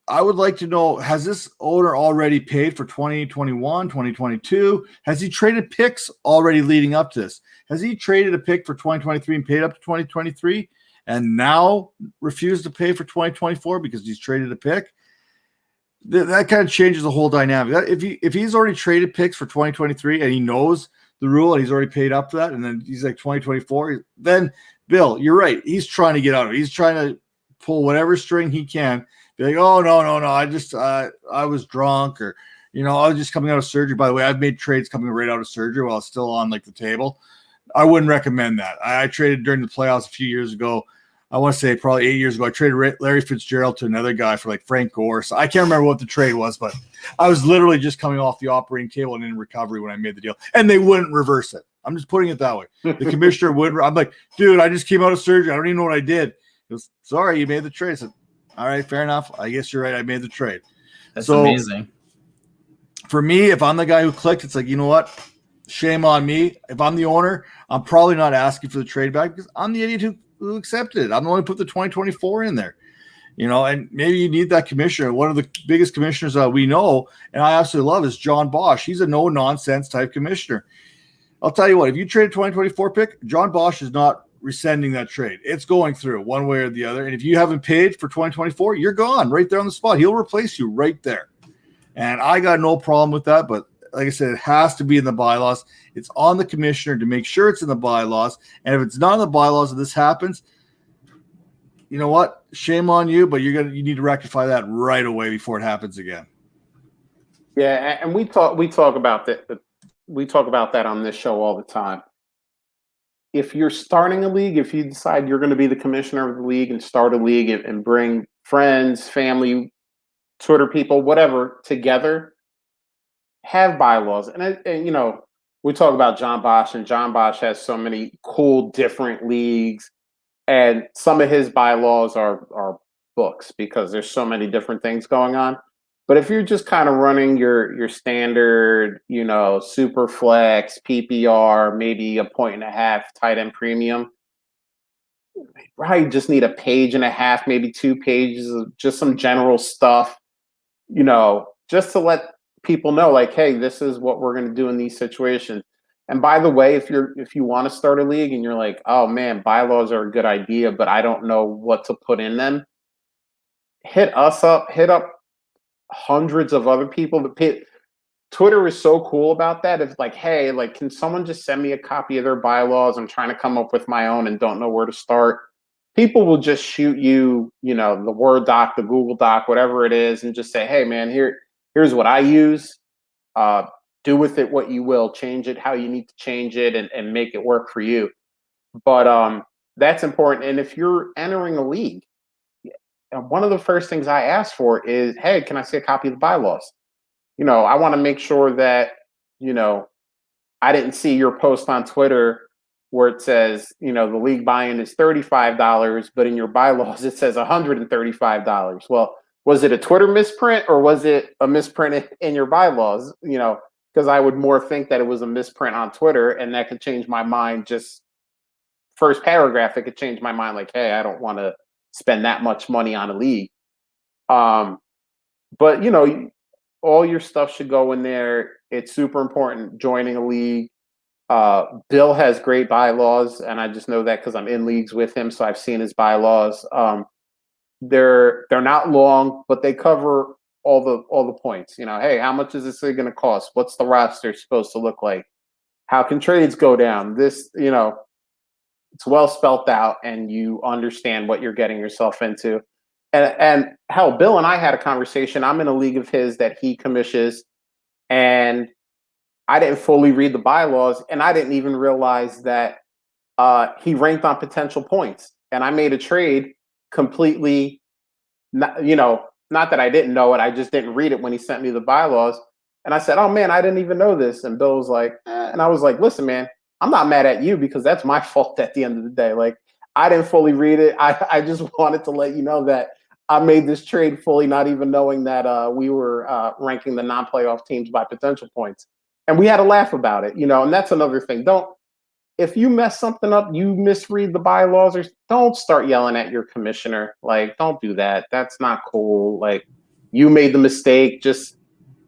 I would like to know, has this owner already paid for 2021, 2022? Has he traded picks already leading up to this? Has he traded a pick for 2023 and paid up to 2023 and now refused to pay for 2024 because he's traded a pick? that kind of changes the whole dynamic. If he's already traded picks for 2023 and he knows the rule and he's already paid up for that, and then he's like 2024, then Bill, you're right. He's trying to get out of it. He's trying to pull whatever string he can. Be like, oh no, I was drunk, or I was just coming out of surgery. By the way, I've made trades coming right out of surgery while it's still on like the table. I wouldn't recommend that. I traded during the playoffs a few years ago. I want to say probably 8 years ago, I traded Larry Fitzgerald to another guy for like Frank Gore. So I can't remember what the trade was, but I was literally just coming off the operating table and in recovery when I made the deal. And they wouldn't reverse it. I'm just putting it that way. The commissioner would. I'm like, dude, I just came out of surgery. I don't even know what I did. He goes, sorry, you made the trade. I said, all right, fair enough. I guess you're right. I made the trade. That's amazing. For me, if I'm the guy who clicked, it's like, you know what? Shame on me. If I'm the owner, I'm probably not asking for the trade back because I'm the idiot who accepted it. I'm the one who put the 2024 in there, and maybe you need that commissioner. One of the biggest commissioners we know, and I absolutely love, is John Bosch. He's a no-nonsense type commissioner. I'll tell you what, if you trade a 2024 pick, John Bosch is not rescinding that trade. It's going through one way or the other. And if you haven't paid for 2024, you're gone right there on the spot. He'll replace you right there. And I got no problem with that, but like I said, it has to be in the bylaws. It's on the commissioner to make sure it's in the bylaws. And if it's not in the bylaws and this happens, you know what? Shame on you, but you need to rectify that right away before it happens again. Yeah, and we talk about that. We talk about that on this show all the time. If you're starting a league, if you decide you're going to be the commissioner of the league and start a league and bring friends, family, Twitter people, whatever, together, have bylaws. And we talk about John Bosch, and John Bosch has so many cool different leagues, and some of his bylaws are books because there's so many different things going on. But if you're just kind of running your standard, super flex, PPR, maybe a 1.5 tight end premium, right? You just need a page and a half, maybe 2 pages of just some general stuff, just to let people know, like, hey, this is what we're going to do in these situations. And by the way, if you want to start a league and you're like, oh man, bylaws are a good idea, but I don't know what to put in them, hit us up, hit up hundreds of other people. Twitter is so cool about that. It's like, hey, like, can someone just send me a copy of their bylaws? I'm trying to come up with my own and don't know where to start. People will just shoot you, the Word doc, the Google doc, whatever it is, and just say, hey man, here's what I use. Do with it what you will. Change it how you need to change it and make it work for you. But that's important. And if you're entering a league, one of the first things I ask for is, hey, can I see a copy of the bylaws? I want to make sure that, I didn't see your post on Twitter where it says, the league buy-in is $35, but in your bylaws it says $135. Well, was it a Twitter misprint or was it a misprint in your bylaws? Because I would more think that it was a misprint on Twitter, and that could change my mind. Just first paragraph, it could change my mind. Like, hey, I don't want to spend that much money on a league. But all your stuff should go in there. It's super important joining a league. Bill has great bylaws, and I just know that because I'm in leagues with him, so I've seen his bylaws. They're not long, but they cover all the points. Hey, how much is this going to cost? What's the roster supposed to look like? How can trades go down? This, it's well spelt out, and you understand what you're getting yourself into. And hell, Bill and I had a conversation. I'm in a league of his that he commissions, and I didn't fully read the bylaws, and I didn't even realize that he ranked on potential points. And I made a trade completely, not that I didn't know it. I just didn't read it when he sent me the bylaws. And I said, oh man, I didn't even know this. And Bill was like, and I was like, listen, man, I'm not mad at you because that's my fault at the end of the day. Like, I didn't fully read it. I just wanted to let you know that I made this trade fully, not even knowing that we were ranking the non-playoff teams by potential points. And we had a laugh about it, and that's another thing. If you mess something up, you misread the bylaws, or don't start yelling at your commissioner. Like, don't do that. That's not cool. Like, you made the mistake. Just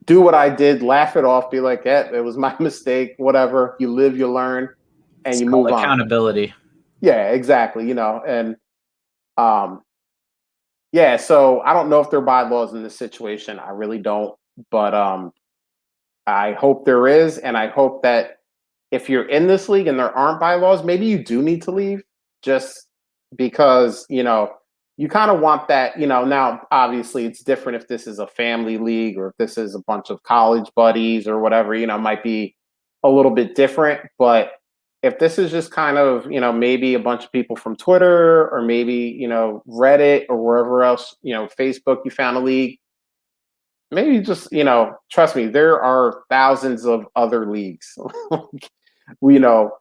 do what I did, laugh it off, be like, yeah, it was my mistake, whatever. You live, you learn, and you move on. Accountability. Yeah, exactly. And Yeah, so I don't know if there are bylaws in this situation. I really don't, but I hope there is, and I hope that if you're in this league and there aren't bylaws, maybe you do need to leave just because, you kind of want that, now obviously it's different if this is a family league or if this is a bunch of college buddies or whatever, might be a little bit different. But if this is just kind of, maybe a bunch of people from Twitter or maybe, Reddit or wherever else, Facebook, you found a league, maybe just, trust me, there are thousands of other leagues. You know,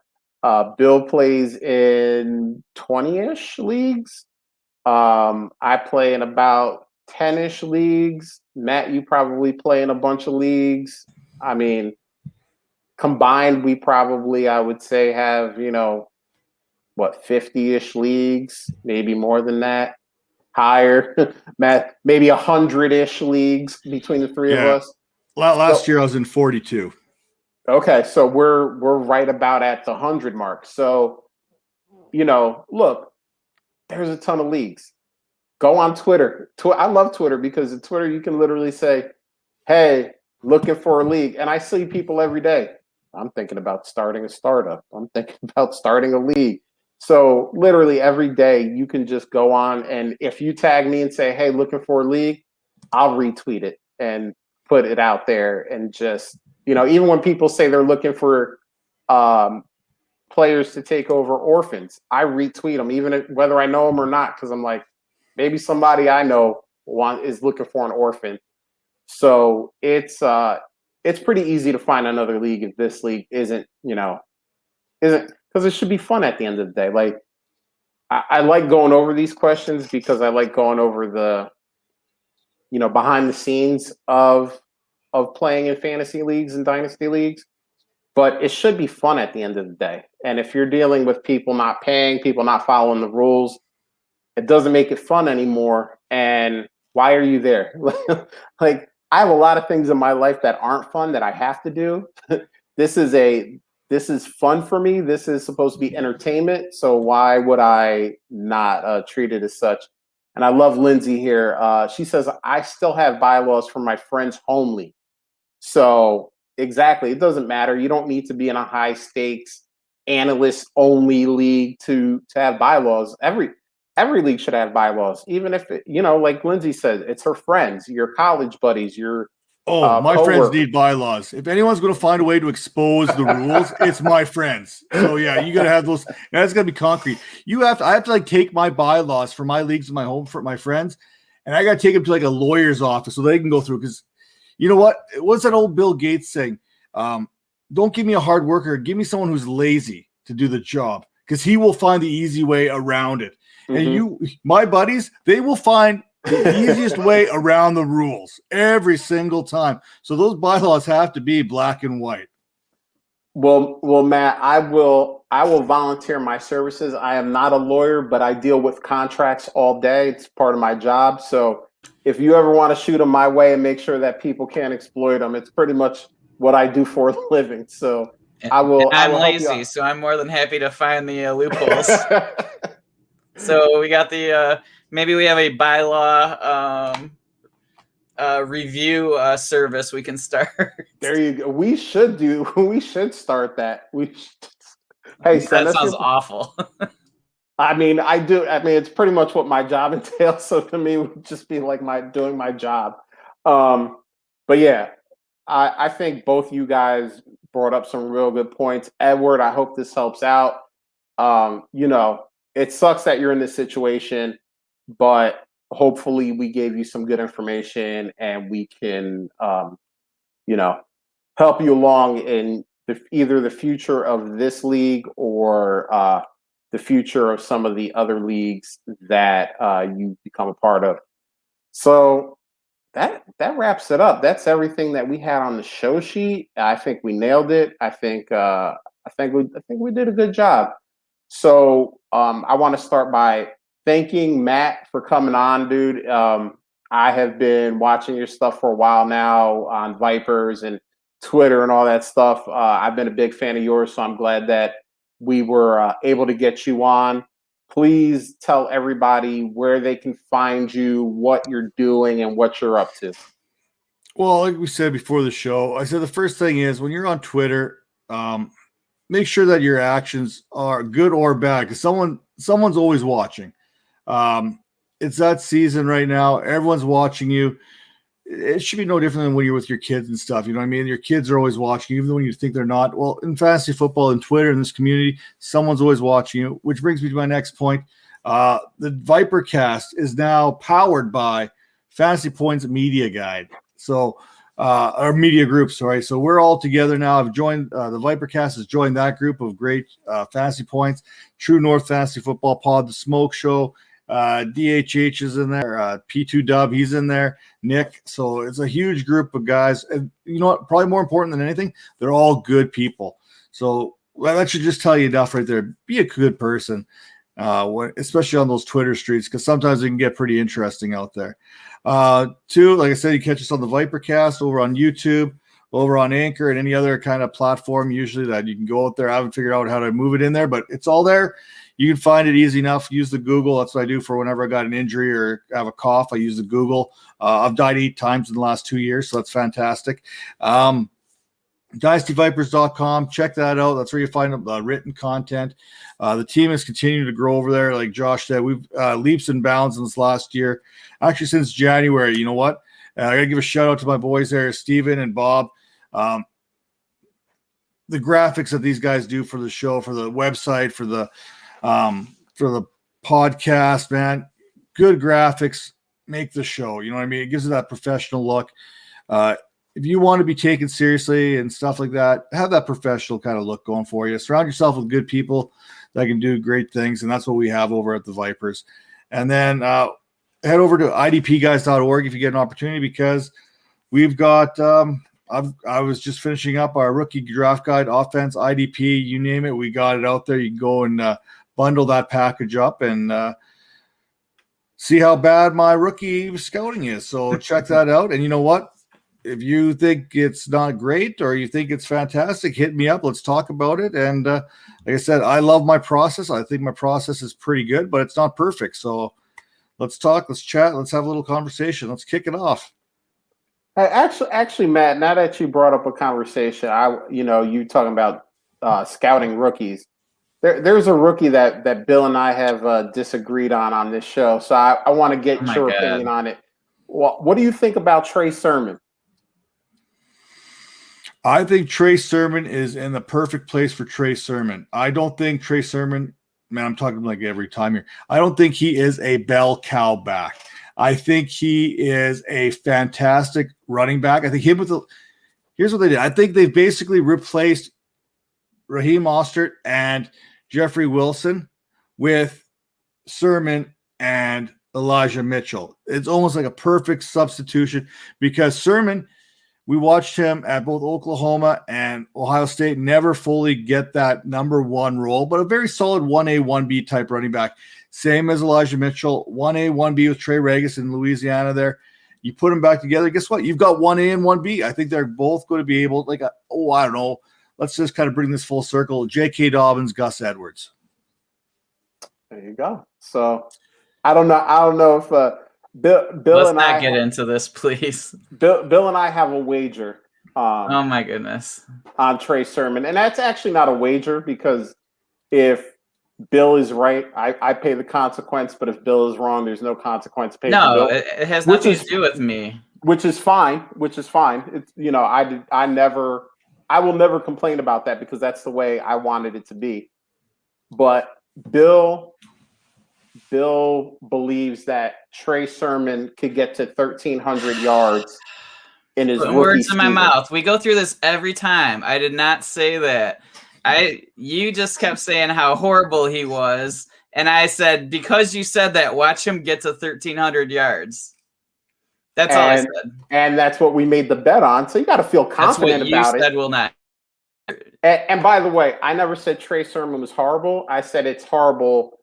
Bill plays in 20-ish leagues. I play in about 10-ish leagues. Matt, you probably play in a bunch of leagues. I mean, combined, we probably, I would say, have, 50-ish leagues, maybe more than that. Higher, Matt, maybe 100-ish leagues between the three of Yeah. us. Last year I was in 42. Okay, so we're right about at the 100 mark. So, look, there's a ton of leagues. Go on Twitter. I love Twitter because at Twitter you can literally say, "Hey, looking for a league," and I see people every day. I'm thinking about starting a startup. I'm thinking about starting a league. So literally every day you can just go on, and if you tag me and say, "Hey, looking for a league," I'll retweet it and put it out there, and just even when people say they're looking for players to take over orphans, I retweet them, whether I know them or not, because I'm like, maybe somebody I know is looking for an orphan. So it's pretty easy to find another league if this league isn't because it should be fun at the end of the day. Like I like going over these questions because I like going over the behind the scenes of playing in fantasy leagues and dynasty leagues. But it should be fun at the end of the day. And if you're dealing with people not paying, people not following the rules, it doesn't make it fun anymore. And why are you there? Like, I have a lot of things in my life that aren't fun that I have to do. this is fun for me. This is supposed to be entertainment. So why would I not treat it as such? And I love Lindsay here. She says, I still have bylaws from my friend's home league. So exactly, it doesn't matter. You don't need to be in a high stakes analyst only league to have bylaws. Every league should have bylaws, even if like Lindsay said, it's her friends, your college buddies, your my friends coworker. need bylaws. If anyone's going to find a way to expose the rules, it's my friends. So yeah, you got to have those. That's going to be concrete. I have to like take my bylaws for my leagues in my home for my friends, and I got to take them to like a lawyer's office so they can go through. Because you know what? What's that old Bill Gates saying? Don't give me a hard worker. Give me someone who's lazy to do the job, because he will find the easy way around it. And my buddies, they will find the easiest way around the rules every single time. So those bylaws have to be black and white. Well, Matt, I will volunteer my services. I am not a lawyer, but I deal with contracts all day. It's part of my job. So if you ever want to shoot them my way and make sure that people can't exploit them, it's pretty much what I do for a living. So I will. I'm help you lazy, out. so I'm more than happy to find the loopholes. So we got the maybe we have a bylaw review service we can start. There you go. We should start that. Hey, that sounds awful. I mean, I do. I mean, it's pretty much what my job entails. So to me, it would just be like doing my job. But yeah, I think both you guys brought up some real good points. Edward, I hope this helps out. It sucks that you're in this situation, but hopefully we gave you some good information and we can, help you along in either the future of this league or the future of some of the other leagues that you become a part of. So that wraps it up. That's everything that we had on the show sheet. I think we nailed it. I think we did a good job. So I want to start by thanking Matt for coming on, dude. I have been watching your stuff for a while now on Vipers and Twitter and all that stuff. I've been a big fan of yours, so I'm glad that we were able to get you on. please tell everybody where they can find you, what you're doing, and what you're up to. Well, like we said before the show, I said the first thing is when you're on Twitter, make sure that your actions are good or bad, because someone's always watching. It's that season right now. Everyone's watching you. It should be no different than when you're with your kids and stuff. You know what I mean? Your kids are always watching, even when you think they're not. Well, in fantasy football and Twitter in this community, someone's always watching you, which brings me to my next point. The Vipercast is now powered by Fantasy Points Media Guide. So, our media group, sorry. So we're all together now. I've joined, the Vipercast has joined that group of great Fantasy Points, True North Fantasy Football Pod, The Smoke Show, DHH is in there, P2 Dub, he's in there, Nick. So it's a huge group of guys. And you know what? Probably more important than anything, they're all good people. So that should just tell you enough right there. Be a good person, especially on those Twitter streets, because sometimes it can get pretty interesting out there. Two, like I said, you catch us on the Vipercast over on YouTube, over on Anchor, and any other kind of platform usually that you can go out there. I haven't figured out how to move it in there, but it's all there. You can find it easy enough. Use the Google. That's what I do for whenever I got an injury or have a cough. I use the Google. I've died 8 times in the last 2 years, so that's fantastic. DynastyVipers.com. Check that out. That's where you find written content. The team is continuing to grow over there. Like Josh said, we've leaps and bounds in this last year. Actually, since January, you know what? I got to give a shout out to my boys there, Steven and Bob. The graphics that these guys do for the show, for the website, for the podcast, man, good graphics make the show. You know what I mean? It gives it that professional look. If you want to be taken seriously and stuff like that, have that professional kind of look going for you. Surround yourself with good people that can do great things, and that's what we have over at the Vipers. And then head over to idpguys.org if you get an opportunity, because we've got I was just finishing up our rookie draft guide, offense, IDP, you name it. We got it out there. You can go and bundle that package up and see how bad my rookie scouting is. So check that out. And you know what? If you think it's not great or you think it's fantastic, hit me up. Let's talk about it. And like I said, I love my process. I think my process is pretty good, but it's not perfect. So let's talk, let's chat, let's have a little conversation. Let's kick it off. Actually, Matt, now that you brought up a conversation, you talking about scouting rookies. There's a rookie that Bill and I have disagreed on this show. So I want to get your opinion on it. What do you think about Trey Sermon? I think Trey Sermon is in the perfect place for Trey Sermon. I don't think Trey Sermon, man, I'm talking like every time here. I don't think he is a bell cow back. I think he is a fantastic running back. I think here's what they did. I think they've basically replaced Raheem Mostert and Jeffrey Wilson with Sermon and Elijah Mitchell. It's almost like a perfect substitution, because Sermon, we watched him at both Oklahoma and Ohio State never fully get that number one role, but a very solid 1A, 1B type running back. Same as Elijah Mitchell, 1A, 1B with Trey Regis in Louisiana there. You put them back together, guess what? You've got 1A and 1B. I think they're both going to be able, I don't know. Let's just kind of bring this full circle. J.K. Dobbins, Gus Edwards. There you go. So I don't know if Bill Let's and not I get into this, please. Bill and I have a wager. Oh my goodness. On Trey Sermon, and that's actually not a wager, because if Bill is right, I pay the consequence. But if Bill is wrong, there's no consequence paid. No, it has nothing to do with me. Which is fine. It's I will never complain about that, because that's the way I wanted it to be. But Bill believes that Trey Sermon could get to 1,300 yards in his rookie words in my season. mouth. We go through this every time. I did not say that. You just kept saying how horrible he was, and I said, because you said that, watch him get to 1,300 yards. That's all I said. And that's what we made the bet on. So you got to feel confident about it. That's what you said will not. And by the way, I never said Trey Sermon was horrible. I said it's horrible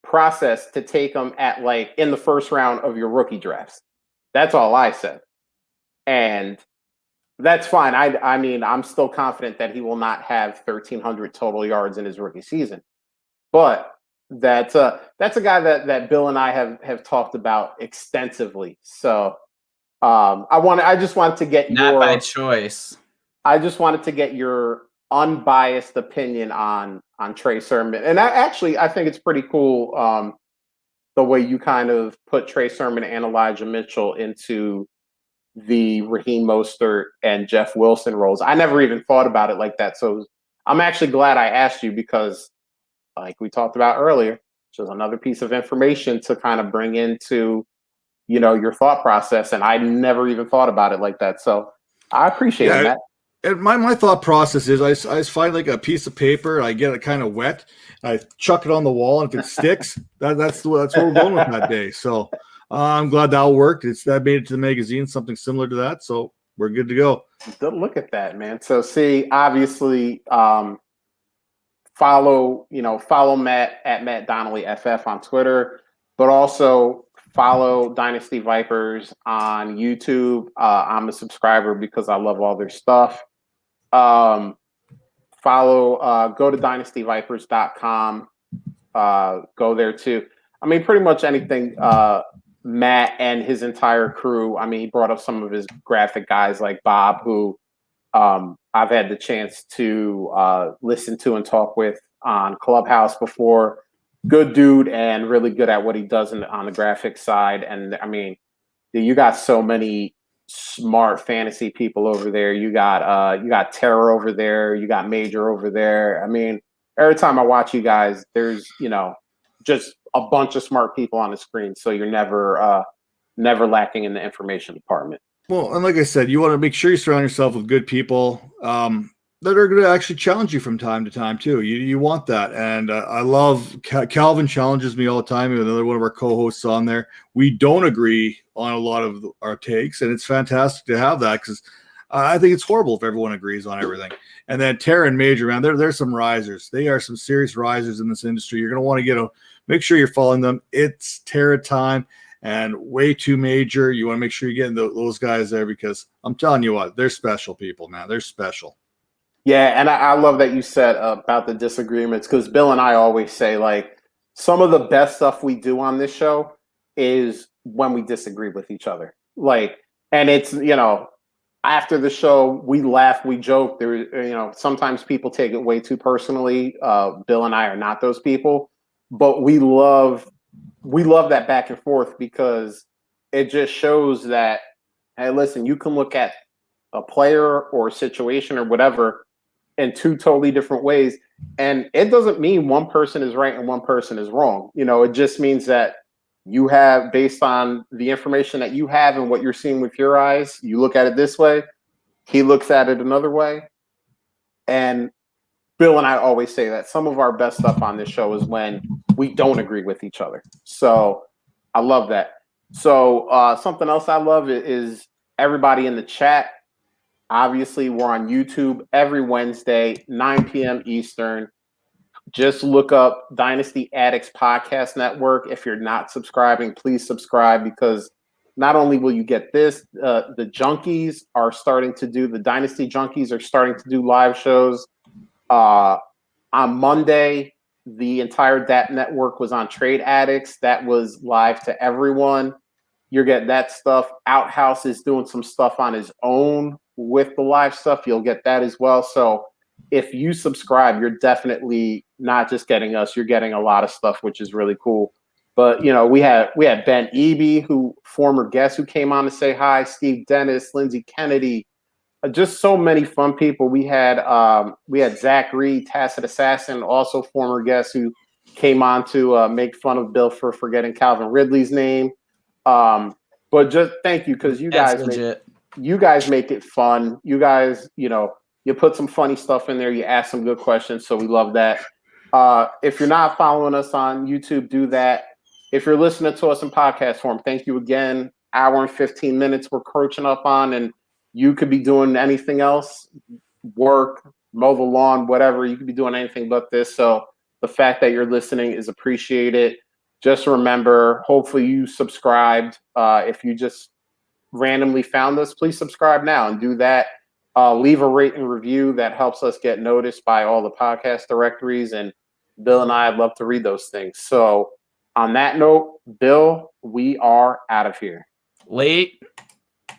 process to take him at in the first round of your rookie drafts. That's all I said. And that's fine. I mean, I'm still confident that he will not have 1,300 total yards in his rookie season. But That's a guy that Bill and I have talked about extensively. So I just wanted to get Not by choice. I just wanted to get your unbiased opinion on Trey Sermon. And I think it's pretty cool the way you kind of put Trey Sermon and Elijah Mitchell into the Raheem Mostert and Jeff Wilson roles. I never even thought about it like that. So I'm actually glad I asked you because, like we talked about earlier, just another piece of information to kind of bring into, your thought process. And I never even thought about it like that. So I appreciate it, Matt. And my thought process is I just find like a piece of paper, I get it kind of wet, I chuck it on the wall, and if it sticks, that's what we're going with that day. So I'm glad that worked. That made it to the magazine, something similar to that. So we're good to go. Good look at that, man. So see, obviously, follow Matt at Matt Donnelly FF on Twitter, but also follow Dynasty Vipers on YouTube. I'm a subscriber because I love all their stuff. Go to dynastyvipers.com. Go there too. I mean, pretty much anything Matt and his entire crew. I mean, he brought up some of his graphic guys like Bob, who I've had the chance to listen to and talk with on Clubhouse before. Good dude and really good at what he does on the graphic side. And I mean, you got so many smart fantasy people over there. You got Terror over there. You got Major over there. I mean, every time I watch you guys, there's just a bunch of smart people on the screen. So you're never lacking in the information department. Well, and like I said, you want to make sure you surround yourself with good people that are going to actually challenge you from time to time too. You want that, and I love Calvin challenges me all the time. Another one of our co-hosts on there. We don't agree on a lot of our takes, and it's fantastic to have that because I think it's horrible if everyone agrees on everything. And then Tara and Major, man, they're some risers. They are some serious risers in this industry. You're going to want to make sure you're following them. It's Tara time. And way too Major. You want to make sure you're getting those guys there because I'm telling you what, they're special people, man. They're special. Yeah, and I love that you said about the disagreements because Bill and I always say, like, some of the best stuff we do on this show is when we disagree with each other. Like, and it's, after the show, we laugh, we joke. There, sometimes people take it way too personally. Bill and I are not those people, but we love that back and forth because it just shows that, hey, listen, you can look at a player or a situation or whatever in two totally different ways. And it doesn't mean one person is right and one person is wrong. It just means that you have, based on the information that you have and what you're seeing with your eyes, you look at it this way, he looks at it another way. And Bill and I always say that some of our best stuff on this show is when we don't agree with each other. So I love that. So something else I love is everybody in the chat. Obviously, we're on YouTube every Wednesday, 9 p.m. Eastern. Just look up Dynasty Addicts Podcast Network. If you're not subscribing, please subscribe because not only will you get this, the Junkies are starting to do, the Dynasty Junkies are starting to do live shows. On Monday, the entire DAT network was on Trade Addicts. That was live to everyone. You're getting that stuff. Outhouse is doing some stuff on his own with the live stuff. You'll get that as well. So if you subscribe, you're definitely not just getting us, you're getting a lot of stuff, which is really cool. But, we had Ben Eby, former guest who came on to say hi, Steve Dennis, Lindsey Kennedy, just so many fun people. We had Zach Reed, Tacit Assassin, also former guest who came on to make fun of Bill for forgetting Calvin Ridley's name. But just thank you because you guys make it fun. You guys, you put some funny stuff in there. You ask some good questions, so we love that. If you're not following us on YouTube, do that. If you're listening to us in podcast form, thank you again. Hour and 15 minutes we're crouching up on, and you could be doing anything else, work, mow the lawn, whatever. You could be doing anything but this. So the fact that you're listening is appreciated. Just remember, hopefully you subscribed. If you just randomly found us, please subscribe now and do that. Leave a rate and review. That helps us get noticed by all the podcast directories. And Bill and I love to read those things. So on that note, Bill, we are out of here. Late.